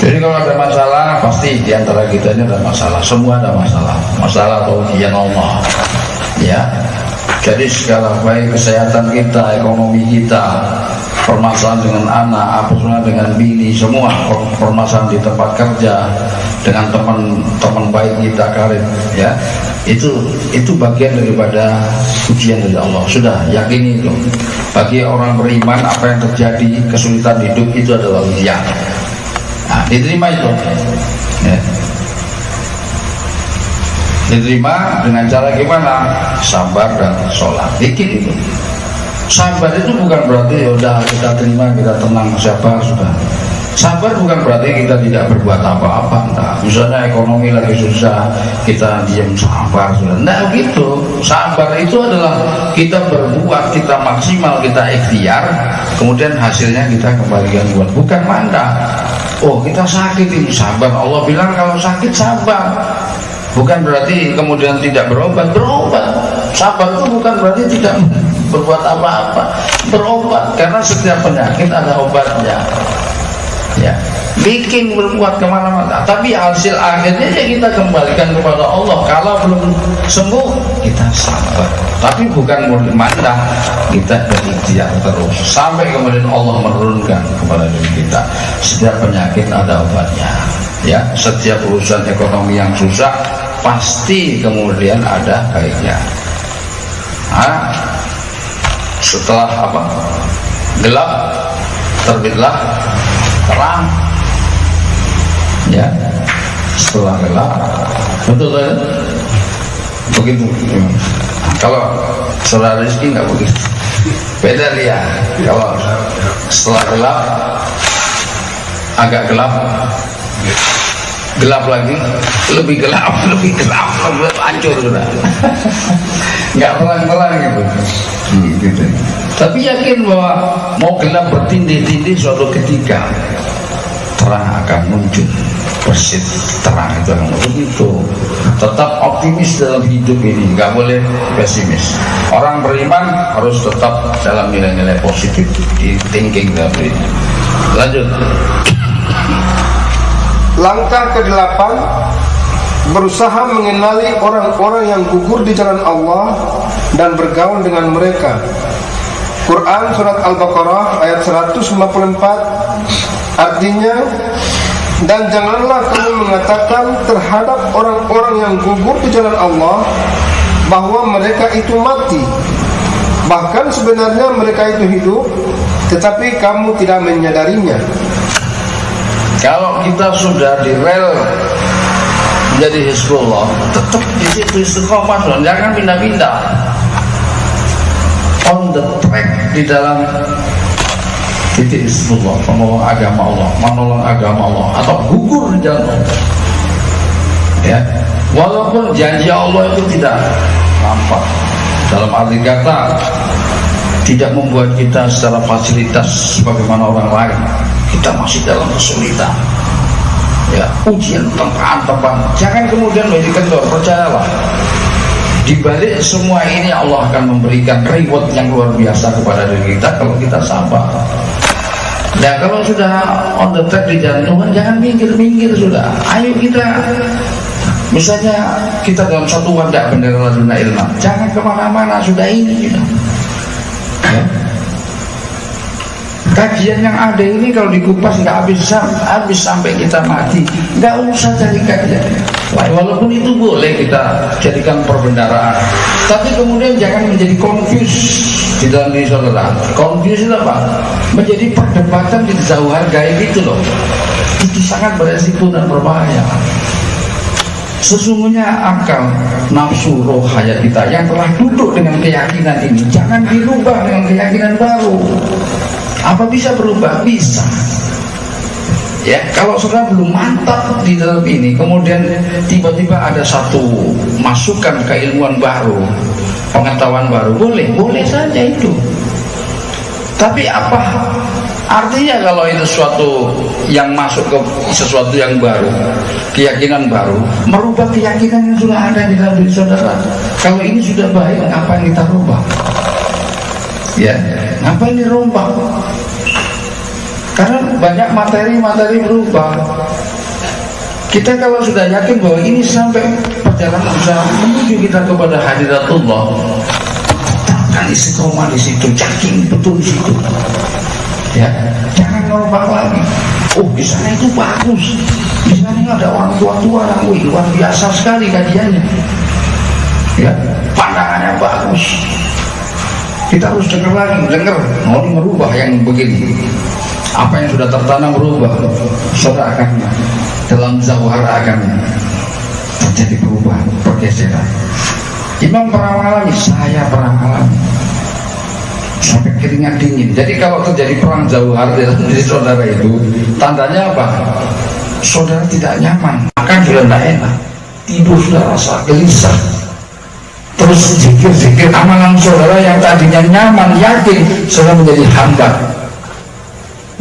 Jadi kalau ada masalah, pasti di antara kita ini ada masalah. Semua ada masalah. Masalah atau ujian Allah. Ya. Jadi segala baik kesehatan kita, ekonomi kita, permasalahan dengan anak, apa semua dengan bini, semua permasalahan di tempat kerja, dengan teman-teman baik kita, karib, ya, itu bagian daripada ujian dari Allah. Sudah yakini itu. Bagi orang beriman, apa yang terjadi kesulitan hidup itu adalah ujian. Nah, diterima itu. Ya. Diterima dengan cara gimana? Sabar dan sholat. Bikin itu. Sabar itu bukan berarti yaudah kita terima, kita tenang, sabar sudah. Sabar bukan berarti kita tidak berbuat apa-apa. Nah, misalnya ekonomi lagi susah, kita diam sabar sudah. Nah begitu. Sabar itu adalah kita berbuat, kita maksimal, kita ikhtiar, kemudian hasilnya kita kembalikan buat. Bukan mandang. Oh kita sakit ini, sabar. Allah bilang kalau sakit sabar. Bukan berarti kemudian tidak berobat. Sabar itu bukan berarti tidak berbuat apa-apa. Berobat, karena setiap penyakit ada obatnya. Ya, bikin berbuat kemana-mana. Tapi hasil akhirnya ya kita kembalikan kepada Allah. Kalau belum sembuh, kita sabar. Tapi bukan mandang, kita berikhtiar terus sampai kemudian Allah menurunkan kepada diri kita. Setiap penyakit ada obatnya. Ya, setiap urusan ekonomi yang susah pasti kemudian ada baiknya. Nah, setelah apa? Gelap terbitlah terang. Ya, setelah gelap, betul kan? Begitu. Kalau setelah rezeki nggak begitu. Beda dia. Kalau setelah gelap, agak gelap, gelap lagi, lebih gelap, hancur sudah. Nggak terang-terang gitu. Tapi yakin bahwa mau gelap bertindih-tindih suatu ketika terang akan muncul. Persis terang itu akan begitu. Tetap optimis dalam hidup ini, nggak boleh pesimis. Orang beriman harus tetap dalam nilai-nilai positif di thinking dalam diri. Lanjut. Langkah ke-8, berusaha mengenali orang-orang yang gugur di jalan Allah dan bergaul dengan mereka. Quran surat Al-Baqarah ayat 154, artinya, dan janganlah kamu mengatakan terhadap orang-orang yang gugur di jalan Allah bahwa mereka itu mati. Bahkan sebenarnya mereka itu hidup, tetapi kamu tidak menyadarinya. Kalau kita sudah di rel menjadi Hizbullah, tetap di situ istiqomah, jangan pindah-pindah. On the track di dalam titik Hizbullah, menolong agama Allah, atau gugur di jalan Allah. Ya, walaupun janji Allah itu tidak nampak, dalam arti kata tidak membuat kita secara fasilitas sebagaimana orang lain. Kita masih dalam kesulitan. Ya, ujian tempaan. Jangan kemudian menjadi kendor, percayalah. Di balik semua ini Allah akan memberikan reward yang luar biasa kepada diri kita kalau kita sabar. Nah, kalau sudah on the track di jalan Tuhan, jangan minggir sudah. Ayo kita, misalnya kita dalam satu wadah bendera Laduna Ilma, jangan kemana-mana, sudah ini. Ya. Kajian yang ada ini kalau dikupas nggak habis sampai kita mati. Nggak usah cari kajian. Walaupun itu boleh kita jadikan perbendaharaan, tapi kemudian jangan menjadi confuse di dalam diri saudara. Confuse itu apa? Menjadi perdebatan di kejauhan gaib itu loh. Itu sangat beresiko dan berbahaya. Sesungguhnya akal, nafsu, roh hayat kita yang telah duduk dengan keyakinan ini jangan dirubah dengan keyakinan baru. Apa bisa berubah? Bisa. Ya, kalau saudara belum mantap di dalam ini, kemudian tiba-tiba ada satu masukan keilmuan baru, pengetahuan baru, boleh saja itu. Tapi apa Artinya kalau itu suatu yang masuk ke sesuatu yang baru, keyakinan baru, merubah keyakinan yang sudah ada di dalam diri saudara. Kalau ini sudah baik, apa yang kita rubah? Ya, apa yang dirubah? Karena banyak materi-materi berubah. Kita kalau sudah yakin bahwa ini sampai perjalanan usaha menuju kita kepada hadiratullah, tetapkan istiqomah di situ, yakin betul di situ. Ya, jangan merubah lagi. Oh, di sana itu bagus. Di sana ada orang tua-tua yang luar biasa sekali kajiannya. Ya, pandangannya bagus. Kita harus dengar. Mau merubah yang begini. Apa yang sudah tertanam berubah. Saudara akan dalam zawhara akan terjadi perubahan, pergeseran. Imam pernah mengalami, saya pernah mengalami. Sampai keringat dingin. Jadi kalau terjadi perang zawhar di dalam diri saudara itu, tandanya apa? Saudara tidak nyaman, makan sudah tidak enak, tidur sudah rasa gelisah. Terus zikir amalan saudara yang tadinya nyaman, yakin, sudah menjadi hamba.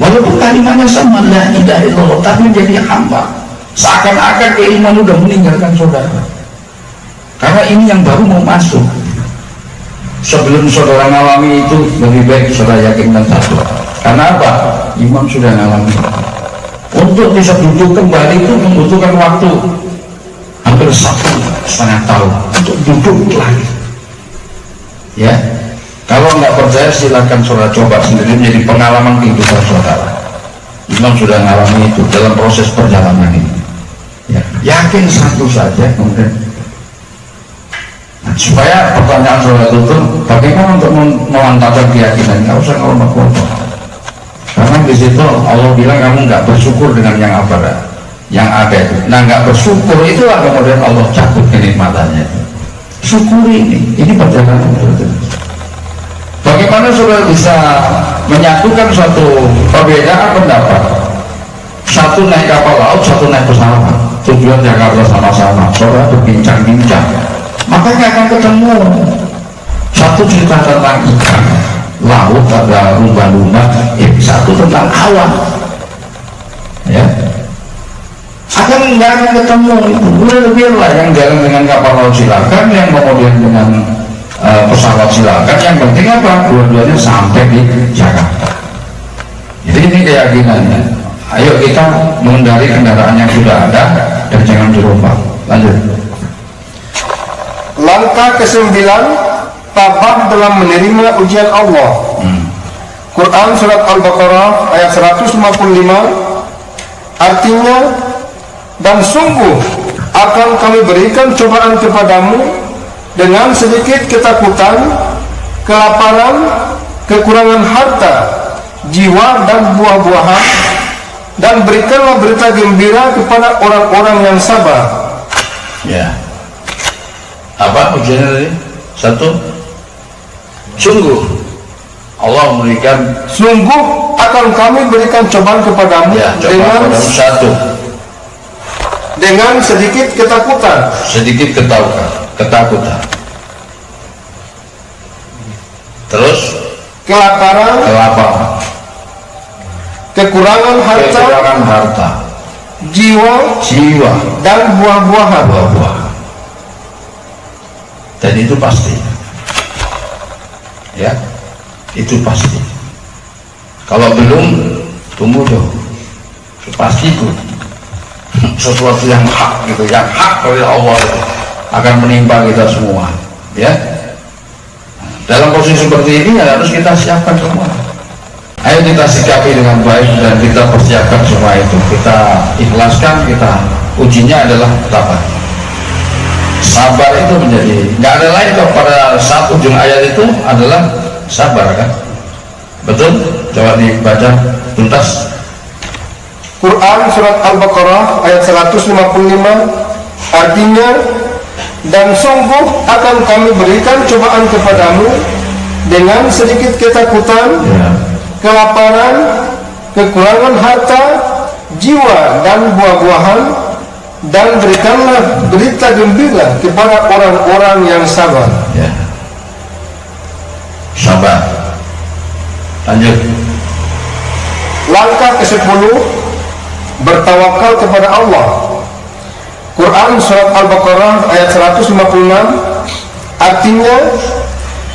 Walaupun kalimatnya sama, la ilaha illallah, tapi menjadi hamba. Seakan-akan keimanan sudah meninggalkan saudara. Karena ini yang baru mau masuk. Sebelum saudara ngalami itu, lebih baik saudara yakinkan satu. Karena apa? Imam sudah ngalami. Untuk bisa duduk kembali itu membutuhkan waktu hampir 1,5 tahun untuk duduk lagi. Ya, kalau nggak percaya silakan saudara coba sendiri menjadi pengalaman kehidupan saudara. Imam sudah ngalami itu dalam proses perjalanan ini. Ya, yakin satu saja kemudian. Supaya pertanyaan saudara itu bagaimana untuk memantapkan keyakinan, nggak usah ngomong-ngomong. Karena di situ Allah bilang kamu nggak bersyukur dengan yang ada itu. Nah, nggak bersyukur itulah kemudian Allah cabut kenikmatannya itu. Syukuri ini perjalanan saudara. Bagaimana saudara bisa menyatukan suatu perbedaan pendapat? Satu naik kapal laut, satu naik pesawat, tujuan Jakarta sama-sama, saudara berbincang-bincang. Makanya akan ketemu. Satu cerita tentang ikan laut, ada lumba-lumba, satu tentang alam. Ya, akan nggak akan ketemu. Biarlah yang jalan dengan kapal laut silakan, yang kemudian dengan pesawat silakan. Yang penting apa? Dua-duanya sampai di Jakarta. Jadi ini keyakinannya. Ayo kita mengendari kendaraan yang sudah ada dan jangan dirubah. Lanjut. Langkah ke-9, tabah dalam menerima ujian Allah. Quran surat Al-Baqarah ayat 155, artinya, dan sungguh akan kami berikan cobaan kepadamu dengan sedikit ketakutan, kelaparan, kekurangan harta, jiwa dan buah-buahan, dan berikanlah berita gembira kepada orang-orang yang sabar. Ya. Apa ujiannya tadi? Satu, sungguh Allah memberikan, sungguh akan kami berikan cobaan kepadamu, ya, cobaan dengan satu, dengan sedikit ketakutan, ketakutan. Terus kelaparan, kekurangan harta, jiwa dan buah-buahan. Dan itu pasti. Ya, itu pasti. Kalau belum, tunggu dong. Pasti itu sesuatu yang hak gitu, yang hak oleh Allah itu akan menimpa kita semua. Ya, dalam posisi seperti ini harus kita siapkan semua. Ayo kita sikapi dengan baik dan kita persiapkan semua itu. Kita ikhlaskan, kita ujinya adalah sabar. Sabar itu menjadi, nggak ada lain kok pada saat ujung ayat itu adalah sabar, kan? Betul? Coba dibaca tuntas. Quran surat Al-Baqarah ayat 155, artinya, dan sungguh akan kami berikan cobaan kepadamu dengan sedikit ketakutan, kelaparan, kekurangan harta, jiwa dan buah-buahan, dan berikanlah berita gembira kepada orang-orang yang sabar. Ya. Sabar. Lanjut. Langkah ke-10, bertawakal kepada Allah. Quran surat Al-Baqarah ayat 156 artinya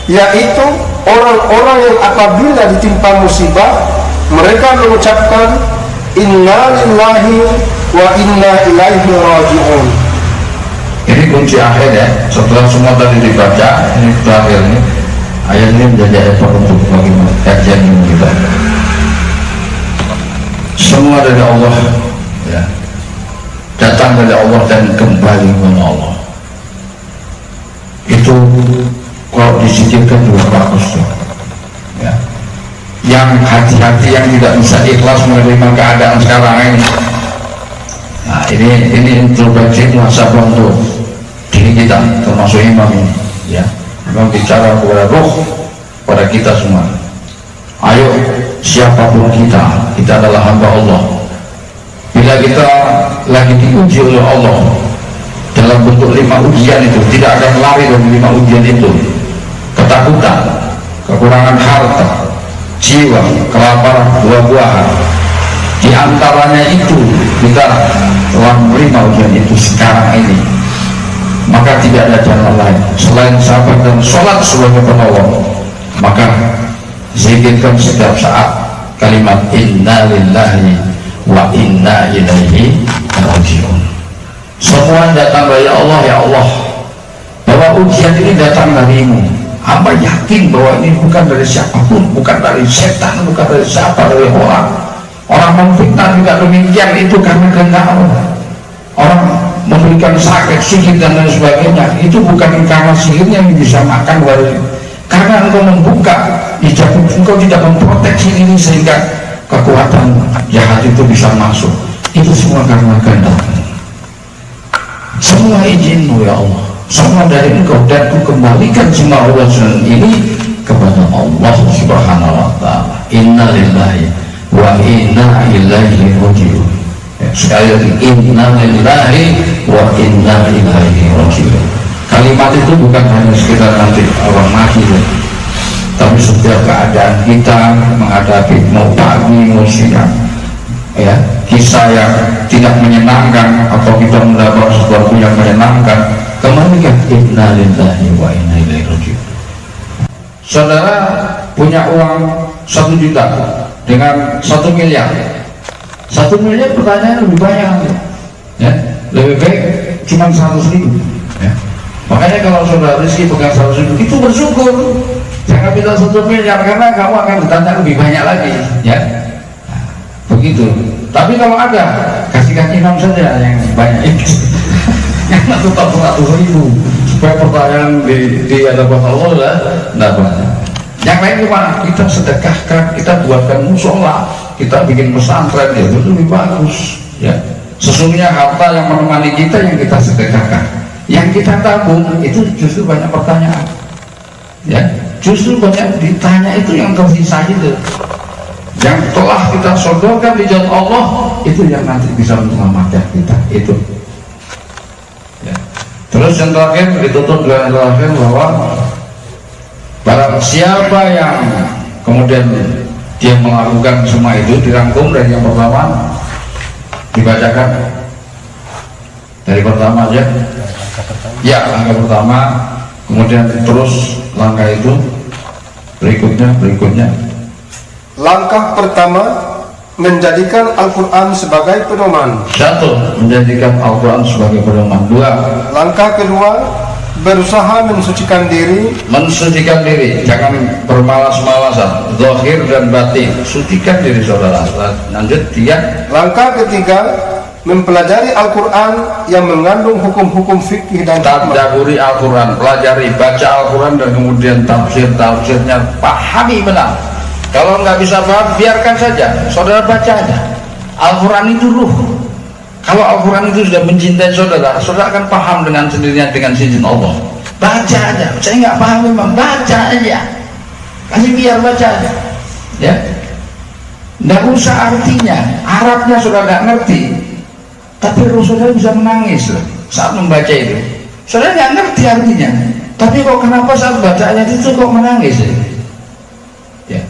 yaitu orang-orang yang apabila ditimpa musibah mereka mengucapkan inna lillahi wa inna ilaihi raji'un. Ini kunci akhir ya. Setelah semua tadi dibaca, ini terakhir ini ayat ini menjadi ayat penutup bagi kajian ini kita. Semua dari Allah ya, datang dari Allah dan kembali kepada Allah. Itu kalau disingkirkan juga bagus ya. Yang hati-hati yang tidak bisa ikhlas menerima keadaan sekarang ini, nah ini introspeksi muhasabah untuk diri kita, termasuk imam ini ya. Memang bicara kepada roh, pada kita semua. Ayo, siapapun kita adalah hamba Allah. Bila kita lagi diuji oleh Allah dalam bentuk 5 ujian itu, tidak akan lari dari 5 ujian itu. Ketakutan, kekurangan harta, jiwa, kelaparan, buah-buahan. Di antaranya itu kita telah menerima ujian itu sekarang ini. Maka tidak ada jalan lain selain sabar dan sholat sebagai penolong. Maka zikirkan setiap saat kalimat inna lillahi wa inna ilaihi raji'un. Semua datang dari Allah, ya Allah, bahwa ujian ini datang darimu. Hamba yakin bahwa ini bukan dari siapapun, bukan dari setan, bukan dari siapa, dari orang. Orang memfitnah juga demikian, itu karena kehendak Allah. Orang memberikan sakit, sihir dan lain sebagainya, itu bukan karena sihirnya yang bisa makan dari, karena engkau membuka hijab, engkau tidak memproteksi ini sehingga kekuatan jahat itu bisa masuk. Itu semua karena kehendak. Semua izinmu ya Allah, semua dari engkau, dan ku kembalikan semua urusan ini kepada Allah subhanahu wa ta'ala. Inna lillahi wa inna ilaihi raji'un. Sekali lagi, inna lillahi wa inna ilaihi raji'un. Kalimat itu bukan hanya sekedar nanti orang mati, tapi setiap keadaan kita menghadapi mau pagi mau siang ya, kisah yang tidak menyenangkan atau kita mendapat sesuatu yang menyenangkan, kembalikan inna lillahi wa inna ilaihi raji'un. Saudara punya uang 1 juta dengan 1 miliar. 1 miliar pertanyaan lebih banyak ya, lebih baik cuma 100.000 ya. Makanya kalau saudara rezeki pegang 100.000 itu bersyukur, jangan minta 1 miliar karena kamu akan ditanya lebih banyak lagi ya. Nah, begitu. Tapi kalau ada, kasih imam saja yang banyak itu yang tetap 100.000 supaya pertanyaan di hadapan Allah lah tidak banyak. Yang lain gimana? Kita sedekahkan, kita buatkan musola, kita bikin pesantren, ya itu lebih bagus ya. Sesungguhnya harta yang menemani kita yang kita sedekahkan, yang kita tabung itu justru banyak pertanyaan ya, justru banyak ditanya, itu yang tersisa itu, yang telah kita sodorkan di jalan Allah, itu yang nanti bisa menyelamatkan kita itu ya. Terus yang terakhir ditutup dengan terakhir bahwa barang siapa yang kemudian dia melakukan semua itu, dirangkum dari yang pertama, dibacakan dari pertama aja ya, langkah pertama, kemudian terus langkah itu berikutnya. Langkah pertama, menjadikan Al-Quran sebagai pedoman. 1. Menjadikan Al-Quran sebagai pedoman. 2. Langkah kedua, berusaha mensucikan diri. Jangan bermalas-malasan, zahir dan batin. Sucikan diri saudara. Lanjut 3. Langkah ketiga, mempelajari Al-Quran yang mengandung hukum-hukum fikih dan tadaburi Al-Quran, pelajari, baca Al-Quran dan kemudian tafsirnya pahami benar. Kalau nggak bisa paham, biarkan saja, saudara baca aja. Al-Quran itu ruh. Kalau Al-Quran itu sudah mencintai saudara, saudara akan paham dengan sendirinya dengan izin Allah. Baca aja, saya nggak paham memang, baca aja, kasih biar baca aja ya. Nggak usah artinya, Arabnya saudara nggak ngerti, tapi saudara bisa menangis loh saat membaca itu. Saudara nggak ngerti artinya, tapi kok kenapa saat baca ayat itu kok menangis ya?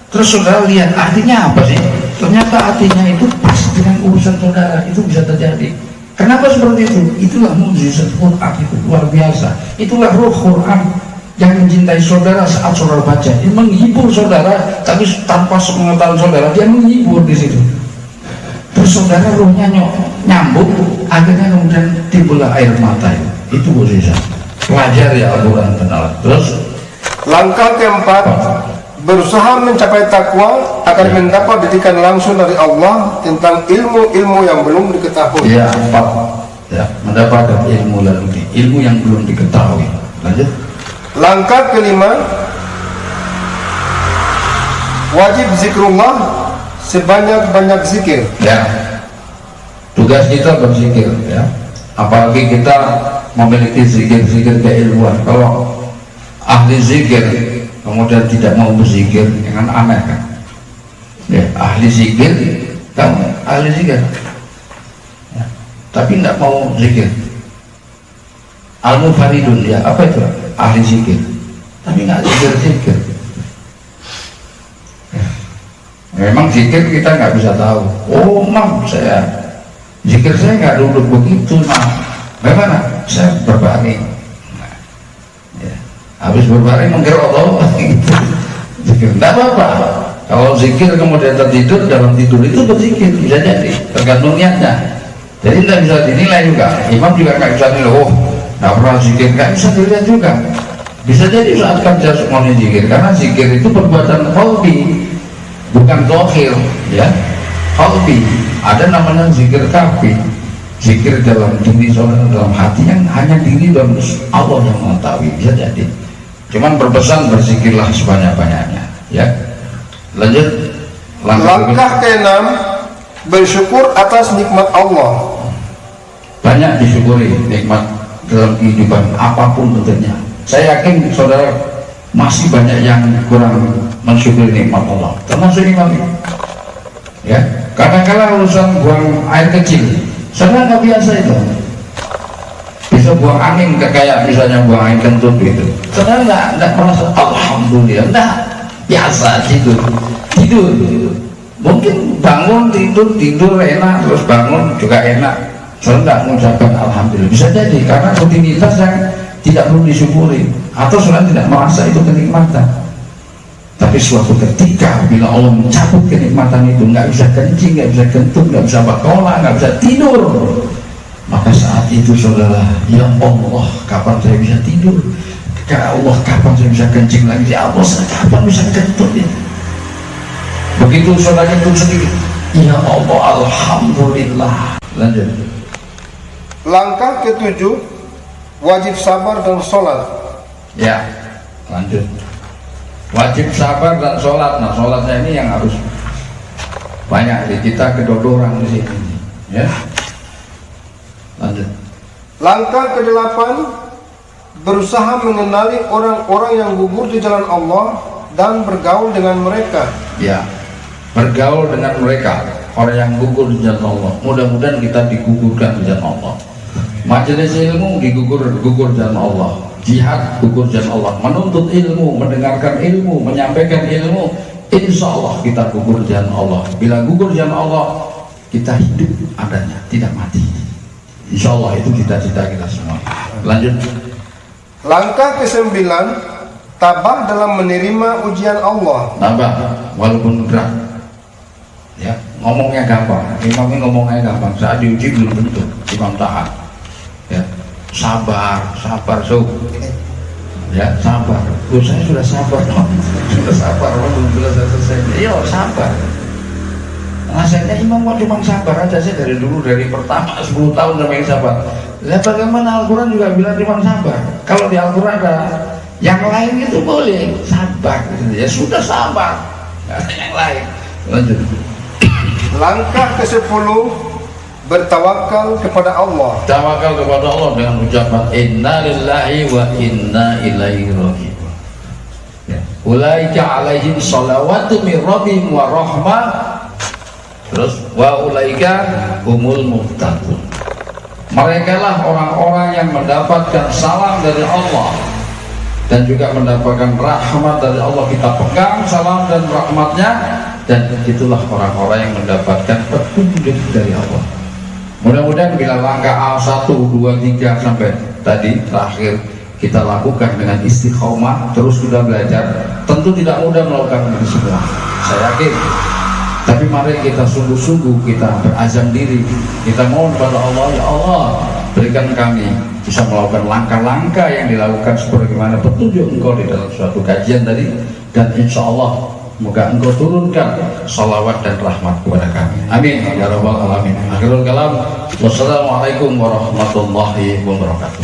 Terus saudara lihat artinya apa sih? ternyata hatinya itu pas dengan urusan saudara, itu bisa terjadi. Kenapa seperti itu? Itulah mukjizat Quran, itu luar biasa. Itulah ruh Quran yang mencintai saudara saat saudara baca. Dia menghibur saudara, tapi tanpa sepengetahuan saudara, dia menghibur di situ. Terus saudara ruhnya nyambung, akhirnya kemudian timbullah air mata itu. Itu mukjizat. Pelajari Al-Quran dan terus langkah keempat, berusaha mencapai takwa akan mendapat didikan langsung dari Allah tentang ilmu-ilmu yang belum diketahui. Ya, empat. Ya, mendapatkan ilmu lalu ilmu yang belum diketahui. Lanjut. Langkah kelima, wajib zikrullah sebanyak-banyak zikir. Ya, tugas kita berzikir. Ya, apalagi kita memiliki zikir-zikir keilmuan. Kalau ahli zikir kemudian tidak mau berzikir, dengan aneh kan? Ya, ahli zikir, kamu ahli zikir, ya, tapi tidak mau zikir. Al-Mufaridun, ya apa itu? Ahli zikir, tapi nggak zikir. Ya. Memang zikir kita nggak bisa tahu. Oh, mam, zikir saya nggak duduk begitu, mam. Bagaimana? Saya berbaring. Nah, ya. Habis berbaring menggerok gitu. Zikir, tidak apa-apa. Kalau zikir kemudian tertidur, dalam tidur itu berzikir, bisa jadi, tergantung niatnya. Jadi tidak bisa dinilai juga. Imam juga nggak bisa nilai. Oh, nggak pernah zikir, nggak bisa dilihat juga. Bisa jadi saat kerja semuanya zikir, karena zikir itu perbuatan qalbi, bukan zahir, ya. Qalbi. Ada namanya zikir qalbi. Zikir dalam diri saudara, dalam hati, yang hanya diri dan Allah yang mengetahui, bisa jadi. Cuman berpesan berzikirlah sebanyak-banyaknya, ya. Lanjut. Langkah keenam, bersyukur atas nikmat Allah. Banyak disyukuri nikmat dalam kehidupan apapun tentunya. Saya yakin saudara masih banyak yang kurang mensyukuri nikmat Allah, termasuk imam ini. Ya, kadang-kadang urusan buang air kecil, saudara nggak biasa itu. Bisa buang angin kayak misalnya buang angin kentut gitu. Saudara nggak merasa alhamdulillah, nggak biasa tidur. Mungkin bangun tidur enak, terus bangun juga enak. Saudara nggak mengucapkan alhamdulillah. Bisa jadi karena rutinitas yang tidak perlu disyukuri, atau saudara tidak merasa itu kenikmatan. Tapi suatu ketika bila Allah mencabut kenikmatan itu, nggak bisa kencing, nggak bisa kentut, nggak bisa bakola, nggak bisa tidur, maka saat itu saudara, ya Allah, kapan saya bisa tidur? Ya Allah, kapan saya bisa kencing lagi? Ya Allah, kapan bisa kentut ya? Begitu saudara itu sedikit, ya Allah, alhamdulillah. Lanjut. Langkah ketujuh, wajib sabar dan sholat. Ya, lanjut. Wajib sabar dan sholat. Nah, sholatnya ini yang harus banyak. Kita kedodoran di sini, ya. Lanjut. Langkah kedelapan, berusaha mengenali orang-orang yang gugur di jalan Allah dan bergaul dengan mereka. Ya, bergaul dengan mereka, orang yang gugur di jalan Allah. Mudah-mudahan kita digugurkan di jalan Allah. Majelis ilmu gugur jalan Allah. Jihad gugur jalan Allah. Menuntut ilmu, mendengarkan ilmu, menyampaikan ilmu, insya Allah kita gugur jalan Allah. Bila gugur jalan Allah, kita hidup adanya, tidak mati. Insya Allah itu cita-cita kita semua. Lanjut. Langkah ke-9, tabah dalam menerima ujian Allah. Tabah walaupun berat. Ya, ngomongnya gampang. Imam ini ngomongnya gampang. Saat diuji belum tentu imam tahan. Ya, sabar, so. Ya, sabar. Oh, saya sudah sabar, sudah sabar. Belum selesai. Iya, sabar. Rasanya imam kok cuma sabar aja sih dari dulu, dari pertama 10 tahun sampai sabar. Lihat bagaimana Al-Quran juga bilang cuma sabar. Kalau di Al-Quran ada yang lain itu boleh sabar. Ya sudah sabar. Nggak ada yang lain. Lanjut. Langkah ke-10, bertawakal kepada Allah. Tawakal kepada Allah dengan ucapan inna lillahi wa inna ilaihi raji'un. Ya. Ulaika alaihim salawatu min rabbihim wa rahmah. Terus wa ulaika humul muhtadun. Mereka lah orang-orang yang mendapatkan salam dari Allah dan juga mendapatkan rahmat dari Allah. Kita pegang salam dan rahmatnya, dan itulah orang-orang yang mendapatkan petunjuk dari Allah. Mudah-mudahan bila langkah A1, 2, 3 sampai tadi terakhir kita lakukan dengan istiqomah, terus kita belajar. Tentu tidak mudah melakukan ini semua, saya yakin. Tapi mari kita sungguh-sungguh, kita berazam diri, kita mohon kepada Allah, ya Allah berikan kami bisa melakukan langkah-langkah yang dilakukan sebagaimana petunjuk Engkau di dalam suatu kajian tadi, dan insya Allah semoga Engkau turunkan salawat dan rahmat kepada kami. Amin ya rabbal alamin. Akhirul kalam, wassalamualaikum warahmatullahi wabarakatuh.